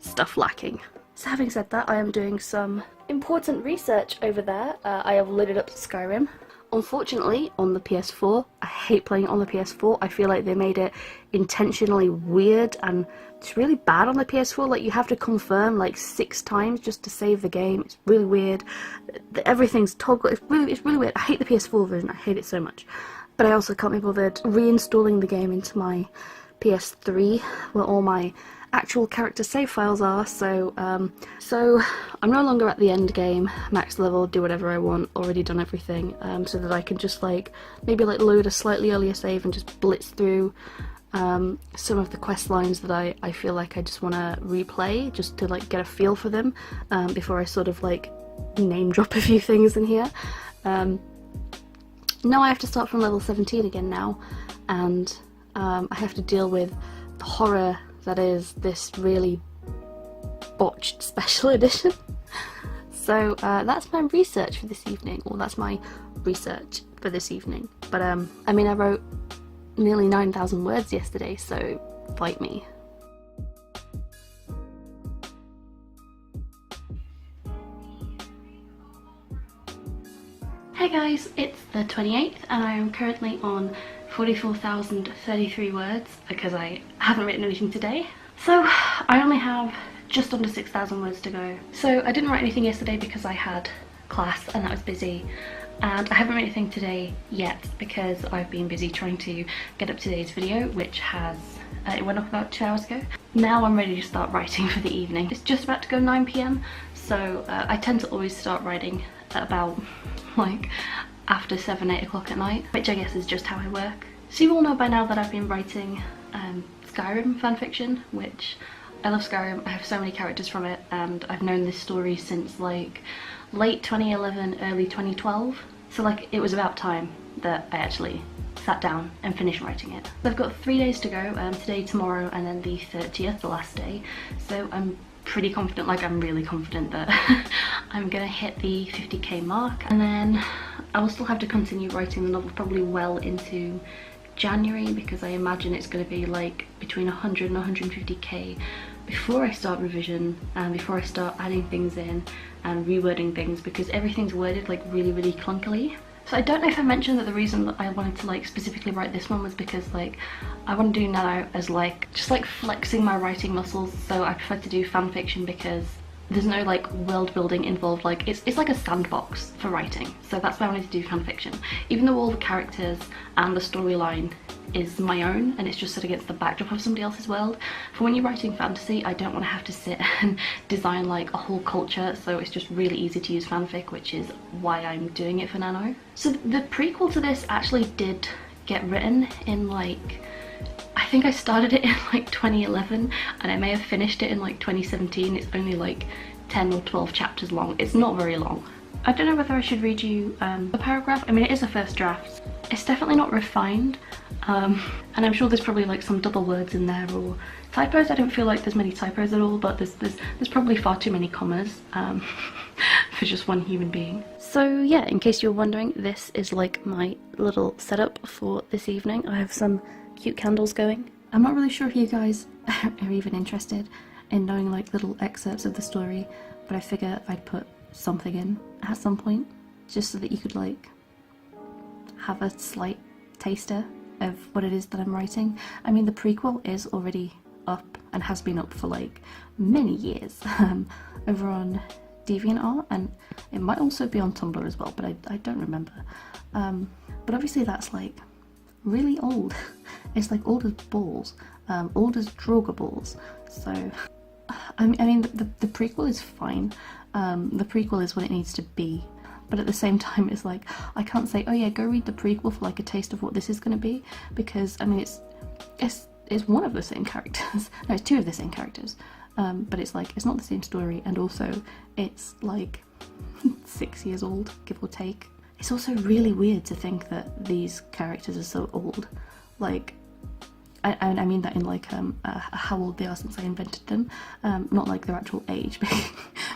stuff lacking. So having said that, I am doing some important research over there. I have loaded up Skyrim. Unfortunately, on the PS4, I hate playing it on the PS4. I feel like they made it intentionally weird, and it's really bad on the PS4. Like, you have to confirm like 6 times just to save the game. It's really weird. Everything's toggle. It's really weird. I hate the PS4 version. I hate it so much. But I also can't be bothered reinstalling the game into my PS3, where all my actual character save files are, so I'm no longer at the end game, max level, do whatever I want, already done everything, so that I can just like maybe like load a slightly earlier save and just blitz through some of the quest lines that I feel like I just want to replay, just to like get a feel for them, before I sort of like name drop a few things in here. Now I have to start from level 17 again now, and I have to deal with the horror that is this really botched special edition. So that's my research for this evening, or that's my research for this evening. But I mean, I wrote nearly 9,000 words yesterday, so fight me. Hey guys, it's the 28th and I am currently on 44,033 words because I haven't written anything today. So I only have just under 6,000 words to go. So I didn't write anything yesterday because I had class and that was busy. And I haven't written anything today yet because I've been busy trying to get up today's video, which has, it went up about 2 hours ago. Now I'm ready to start writing for the evening. It's just about to go 9 PM, so I tend to always start writing at about like after 7, 8 o'clock at night, which I guess is just how I work. So you all know by now that I've been writing Skyrim fanfiction, which I love Skyrim. I have so many characters from it, and I've known this story since like late 2011, early 2012. So like it was about time that I actually sat down and finished writing it. So I've got 3 days to go, today, tomorrow, and then the 30th, the last day. So I'm pretty confident, like I'm really confident that I'm gonna hit the 50k mark, and then I will still have to continue writing the novel probably well into January, because I imagine it's going to be like between 100 and 150k before I start revision and before I start adding things in and rewording things, because everything's worded like really clunkily. So I don't know if I mentioned that the reason that I wanted to like specifically write this one was because like I want to do Nano as like just like flexing my writing muscles. So I prefer to do fan fiction because there's no like world building involved. Like it's like a sandbox for writing, so that's why I wanted to do fan fiction, even though all the characters and the storyline is my own and it's just set against the backdrop of somebody else's world. For when you're writing fantasy, I don't want to have to sit and design like a whole culture, so it's just really easy to use fanfic, which is why I'm doing it for Nano. So the prequel to this actually did get written in like, I think I started it in like 2011 and I may have finished it in like 2017. It's only like 10 or 12 chapters long. It's not very long. I don't know whether I should read you a paragraph. I mean, it is a first draft. It's definitely not refined, and I'm sure there's probably like some double words in there or typos. I don't feel like there's many typos at all, but there's probably far too many commas for just one human being. So yeah, in case you're wondering, this is like my little setup for this evening. I have some cute candles going. I'm not really sure if you guys are even interested in knowing like little excerpts of the story, but I figure I'd put something in at some point just so that you could like have a slight taster of what it is that I'm writing. I mean, the prequel is already up and has been up for like many years over on DeviantArt, and it might also be on Tumblr as well, but I don't remember. But obviously that's like really old. It's like old as balls, old as Droga balls. So I mean the prequel is fine. The prequel is what it needs to be, but at the same time it's like I can't say, oh yeah, go read the prequel for like a taste of what this is going to be, because I mean it's one of the same characters. No, it's two of the same characters, but it's like it's not the same story, and also it's like 6 years old, give or take. It's also really weird to think that these characters are so old. Like, I mean that in like how old they are since I invented them, not like their actual age,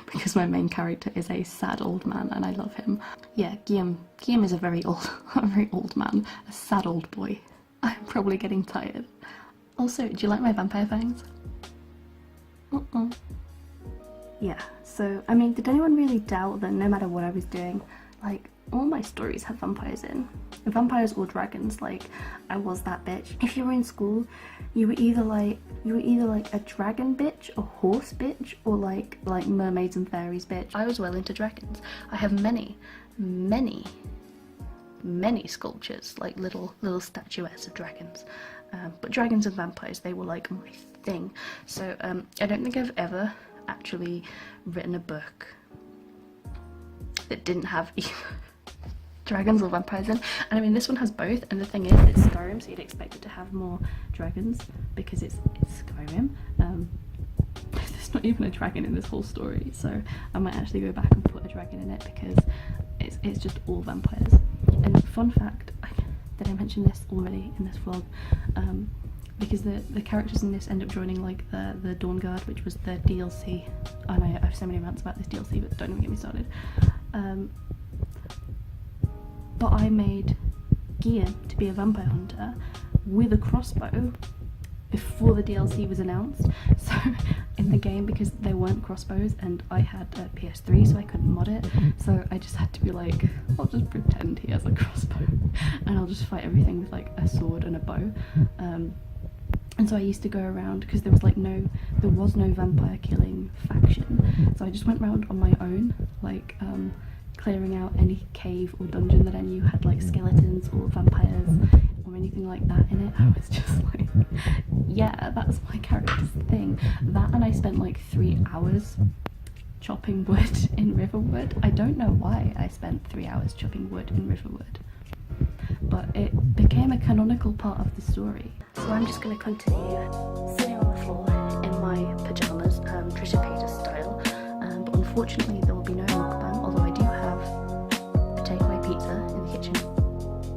because my main character is a sad old man and I love him. Yeah, Guillaume is a very old man, a sad old boy. I'm probably getting tired. Also, do you like my vampire fangs? yeah, so I mean, did anyone really doubt that no matter what I was doing, like, all my stories have vampires in? Vampires or dragons, like, I was that bitch. If you were in school, you were either like a dragon bitch, a horse bitch, or like mermaids and fairies bitch. I was well into dragons. I have many sculptures, like little statuettes of dragons. But dragons and vampires, they were like my thing. So I don't think I've ever actually written a book that didn't have either dragons or vampires in. And I mean, this one has both, and the thing is, it's Skyrim, so you'd expect it to have more dragons because it's Skyrim. There's not even a dragon in this whole story, so I might actually go back and put a dragon in it because it's just all vampires. And fun fact, did I mention this already in this vlog? Because the characters in this end up joining like the Dawn Guard, which was the DLC. I know I have so many rants about this DLC, but don't even get me started. But I made gear to be a vampire hunter with a crossbow before the DLC was announced. So in the game, because there weren't crossbows and I had a PS3, so I couldn't mod it, so I just had to be like, I'll just pretend he has a crossbow and I'll just fight everything with like a sword and a bow. And so I used to go around, because there was no vampire killing faction, so I just went around on my own, like clearing out any cave or dungeon that I knew had like skeletons or vampires or anything like that in it. I was just like, yeah, that's my character's thing. That, and I spent like 3 hours chopping wood in Riverwood. I don't know why I spent 3 hours chopping wood in Riverwood, but it became a canonical part of the story. So I'm just going to continue sitting on the floor in my pyjamas, Trisha Paytas style, but unfortunately there will be no mukbang, although I do have a takeaway pizza in the kitchen.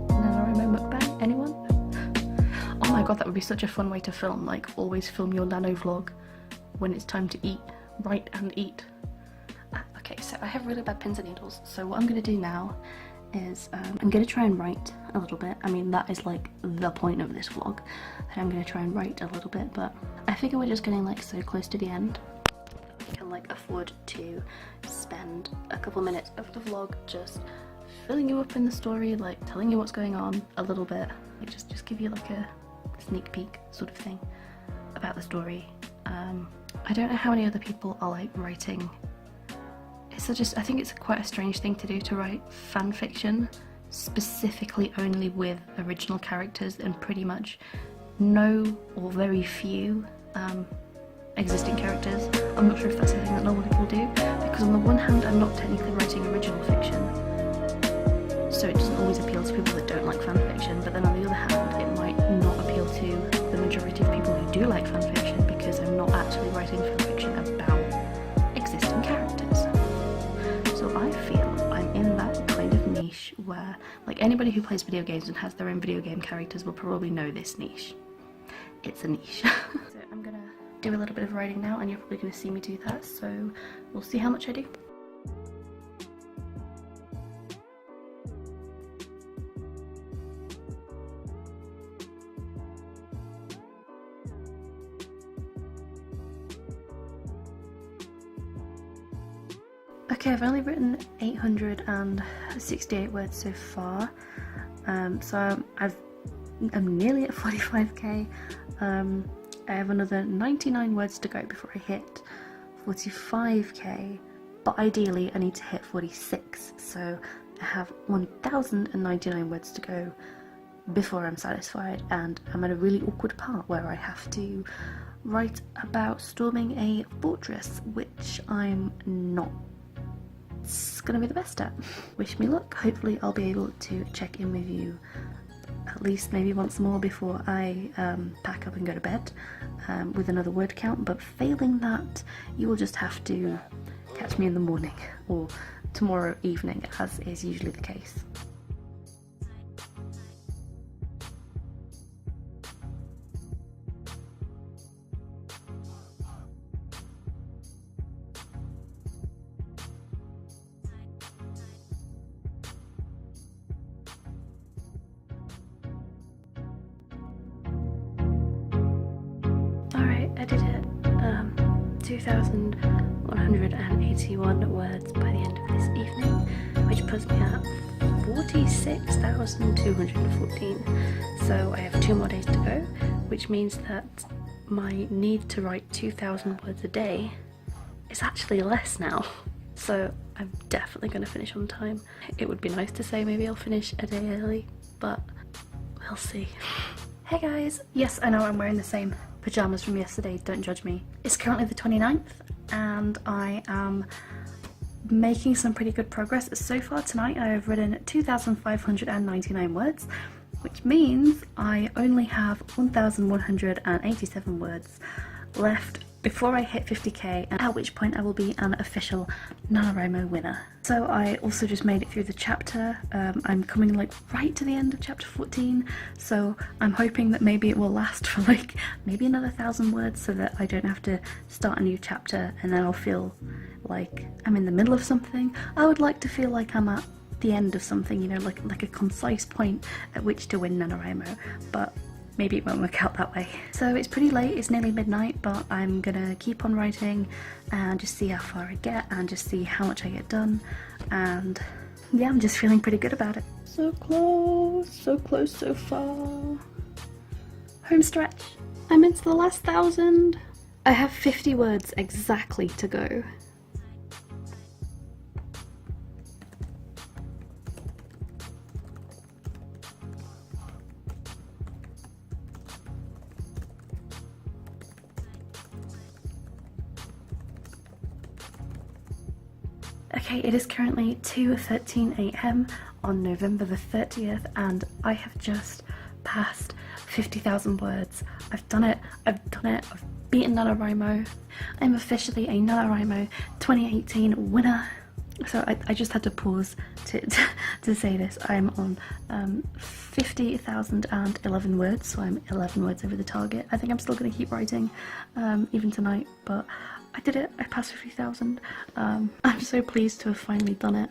NaNoWriMo mukbang? Anyone? Oh my god, that would be such a fun way to film, like always film your nano vlog when it's time to eat, write and eat. Okay, so I have really bad pins and needles, so what I'm going to do now is I'm going to try and write a little bit. I mean, that is like the point of this vlog, that I'm going to try and write a little bit, but I figure we're just getting like so close to the end, I can like afford to spend a couple minutes of the vlog just filling you up in the story, like telling you what's going on a little bit, like just give you like a sneak peek sort of thing about the story. I don't know how many other people are like writing. I think it's quite a strange thing to do, to write fan fiction specifically only with original characters and pretty much no or very few existing characters. I'm not sure if that's something that normal people do, because on the one hand I'm not technically writing original fiction, so it doesn't always appeal to people that don't like fan fiction, but then on the other hand it might not appeal to the majority of people who do like fan fiction, because I'm not actually writing fan fiction about existing characters. So I feel I'm in that kind of niche where, like, anybody who plays video games and has their own video game characters will probably know this niche. It's a niche. So I'm gonna do a little bit of writing now, and you're probably gonna see me do that, so we'll see how much I do. Okay, I've only written 868 words so far, so I'm nearly at 45k. I have another 99 words to go before I hit 45k, but ideally I need to hit 46, so I have 1099 words to go before I'm satisfied, and I'm at a really awkward part where I have to write about storming a fortress, which I'm not gonna be the best at. Wish me luck. Hopefully I'll be able to check in with you at least maybe once more before I pack up and go to bed with another word count, but failing that, you will just have to catch me in the morning or tomorrow evening, as is usually the case. Alright, I did it. 2 2,181 words by the end of this evening, which puts me at 46,214. So I have 2 more days to go, which means that my need to write 2,000 words a day is actually less now. So I'm definitely going to finish on time. It would be nice to say maybe I'll finish a day early, but we'll see. Hey guys! Yes, I know I'm wearing the same pyjamas from yesterday, don't judge me. It's currently the 29th and I am making some pretty good progress. So far tonight I have written 2,599 words, which means I only have 1,187 words left before I hit 50k, at which point I will be an official NaNoWriMo winner. So I also just made it through the chapter. I'm coming like right to the end of chapter 14, so I'm hoping that maybe it will last for like maybe another 1,000 words so that I don't have to start a new chapter and then I'll feel like I'm in the middle of something. I would like to feel like I'm at the end of something, you know, like a concise point at which to win NaNoWriMo, but maybe it won't work out that way. So it's pretty late, it's nearly midnight, but I'm gonna keep on writing and just see how far I get and just see how much I get done, and yeah, I'm just feeling pretty good about it. So close so far. Home stretch. I'm into the last 1,000. I have 50 words exactly to go. Okay, it is currently 2:13 AM on November the 30th and I have just passed 50,000 words. I've done it, I've beaten NaNoWriMo. I'm officially a NaNoWriMo 2018 winner. So I just had to pause to say this. I'm on 50,011 words, so I'm 11 words over the target. I think I'm still going to keep writing even tonight, but I did it, I passed 50,000. I'm so pleased to have finally done it.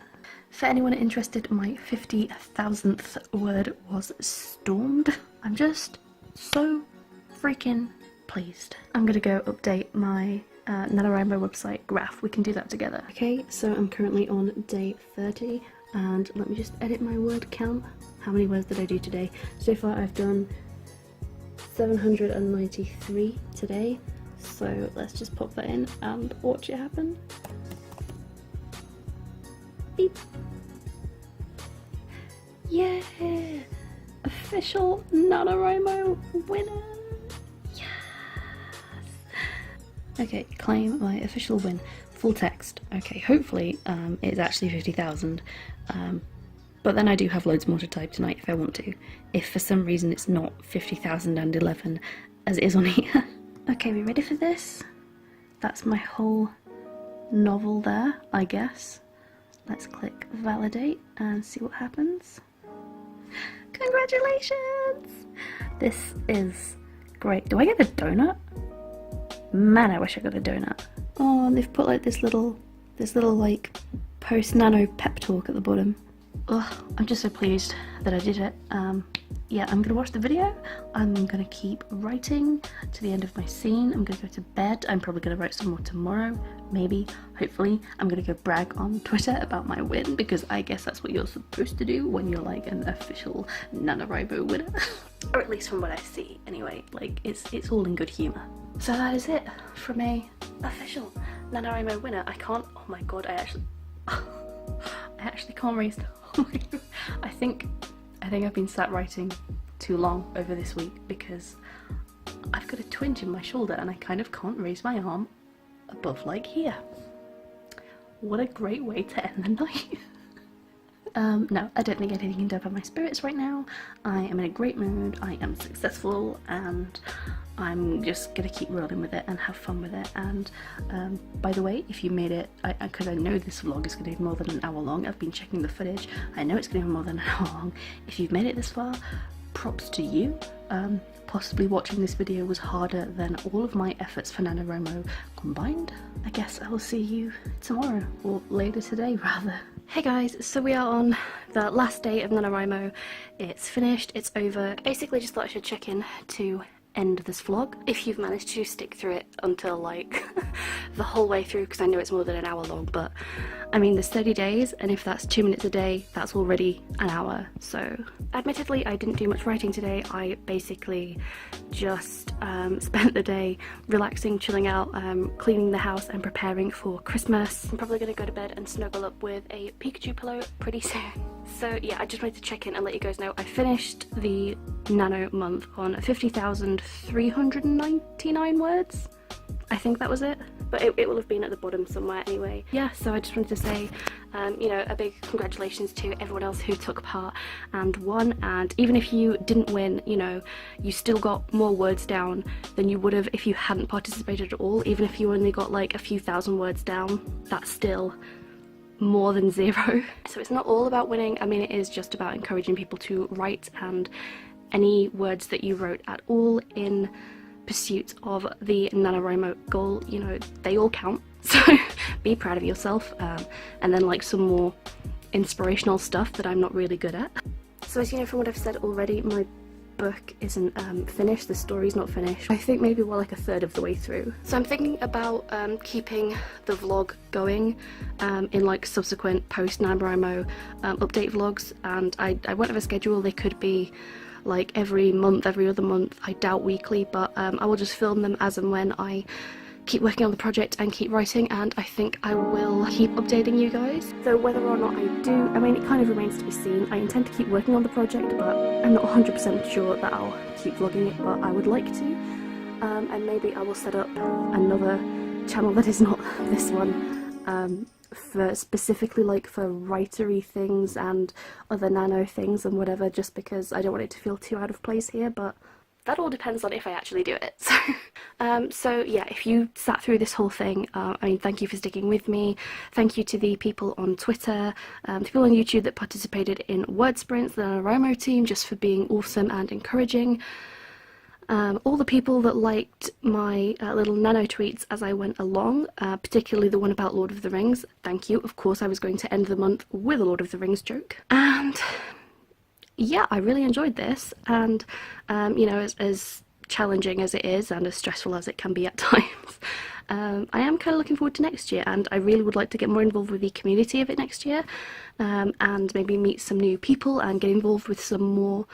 For anyone interested, my 50,000th word was stormed. I'm just so freaking pleased. I'm gonna go update my NaNoWriMo website graph. We can do that together. Okay, so I'm currently on day 30 and let me just edit my word count. How many words did I do today? So far I've done 793 today. So let's just pop that in and watch it happen. Beep. Yeah! Official NaNoWriMo winner! Yes! Okay, claim my official win. Full text. Okay, hopefully it's actually 50,000. But then I do have loads more to type tonight if I want to. If for some reason it's not 50,011 as it is on here. Okay, we ready for this? That's my whole novel there, I guess. Let's click validate and see what happens. Congratulations! This is great. Do I get a donut? Man, I wish I got a donut. Oh, and they've put like this little like post-nano pep talk at the bottom. Ugh, I'm just so pleased that I did it. Yeah, I'm gonna watch the video, I'm gonna keep writing to the end of my scene, I'm gonna go to bed, I'm probably gonna write some more tomorrow, maybe, hopefully. I'm gonna go brag on Twitter about my win, because I guess that's what you're supposed to do when you're like an official NaNoWriMo winner. Or at least from what I see, anyway, like, it's all in good humour. So that is it from a official NaNoWriMo winner. I can't, oh my god, I actually can't raise, oh my god. I think I've been sat writing too long over this week because I've got a twinge in my shoulder and I kind of can't raise my arm above like here. What a great way to end the night. No, I don't think anything can dampen my spirits right now. I am in a great mood, I am successful, and I'm just gonna keep rolling with it and have fun with it. And by the way, if you made it, because I know this vlog is gonna be more than an hour long, I've been checking the footage, I know it's gonna be more than an hour long. If you've made it this far, props to you. Possibly watching this video was harder than all of my efforts for NaNoWriMo combined. I guess I will see you tomorrow, or later today rather. Hey guys, so we are on the last day of NaNoWriMo. It's finished, it's over. Basically just thought I should check in to end this vlog. If you've managed to stick through it until like the whole way through, because I know it's more than an hour long, but I mean there's 30 days, and if that's 2 minutes a day, that's already an hour. So admittedly I didn't do much writing today. I basically just spent the day relaxing, chilling out, cleaning the house and preparing for Christmas. I'm probably gonna go to bed and snuggle up with a Pikachu pillow pretty soon. So yeah, I just wanted to check in and let you guys know I finished the Nano month on 50,399 words. I think that was it, but it will have been at the bottom somewhere anyway. Yeah, so I just wanted to say, you know, a big congratulations to everyone else who took part and won, and even if you didn't win, you know, you still got more words down than you would have if you hadn't participated at all. Even if you only got like a few thousand words down, that's still more than zero. So it's not all about winning. I mean, it is just about encouraging people to write, and any words that you wrote at all in pursuit of the NaNoWriMo goal, you know, they all count. So be proud of yourself, and then like some more inspirational stuff that I'm not really good at. So as you know from what I've said already, my book isn't finished, the story's not finished. I think maybe we're like a third of the way through. So I'm thinking about keeping the vlog going in like subsequent post NaNoWriMo update vlogs, and I won't have a schedule. They could be like every month, every other month, I doubt weekly, but I will just film them as and when I keep working on the project and keep writing, and I think I will keep updating you guys. So whether or not I do, I mean, it kind of remains to be seen. I intend to keep working on the project, but I'm not 100% sure that I'll keep vlogging it, but I would like to. And maybe I will set up another channel that is not this one, for specifically like for writery things and other nano things and whatever, just because I don't want it to feel too out of place here, but that all depends on if I actually do it. So yeah, if you sat through this whole thing, I mean, thank you for sticking with me. Thank you to the people on Twitter, the people on YouTube that participated in word sprints, the NaNoWriMo team, just for being awesome and encouraging. All the people that liked my little nano tweets as I went along, particularly the one about Lord of the Rings, thank you. Of course I was going to end the month with a Lord of the Rings joke. And yeah, I really enjoyed this, and you know, as challenging as it is and as stressful as it can be at times, I am kind of looking forward to next year, and I really would like to get more involved with the community of it next year, and maybe meet some new people and get involved with some more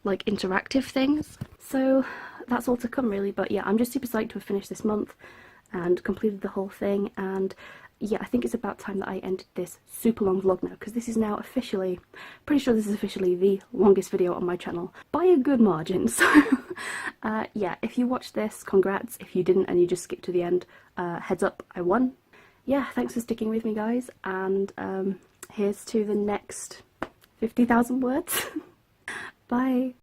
like interactive things. So that's all to come really, but yeah, I'm just super psyched to have finished this month and completed the whole thing, and yeah, I think it's about time that I ended this super long vlog now, because this is now officially, pretty sure this is officially the longest video on my channel by a good margin. So yeah, if you watched this, congrats. If you didn't and you just skipped to the end, heads up, I won. Yeah, thanks for sticking with me guys, and here's to the next 50,000 words. Bye.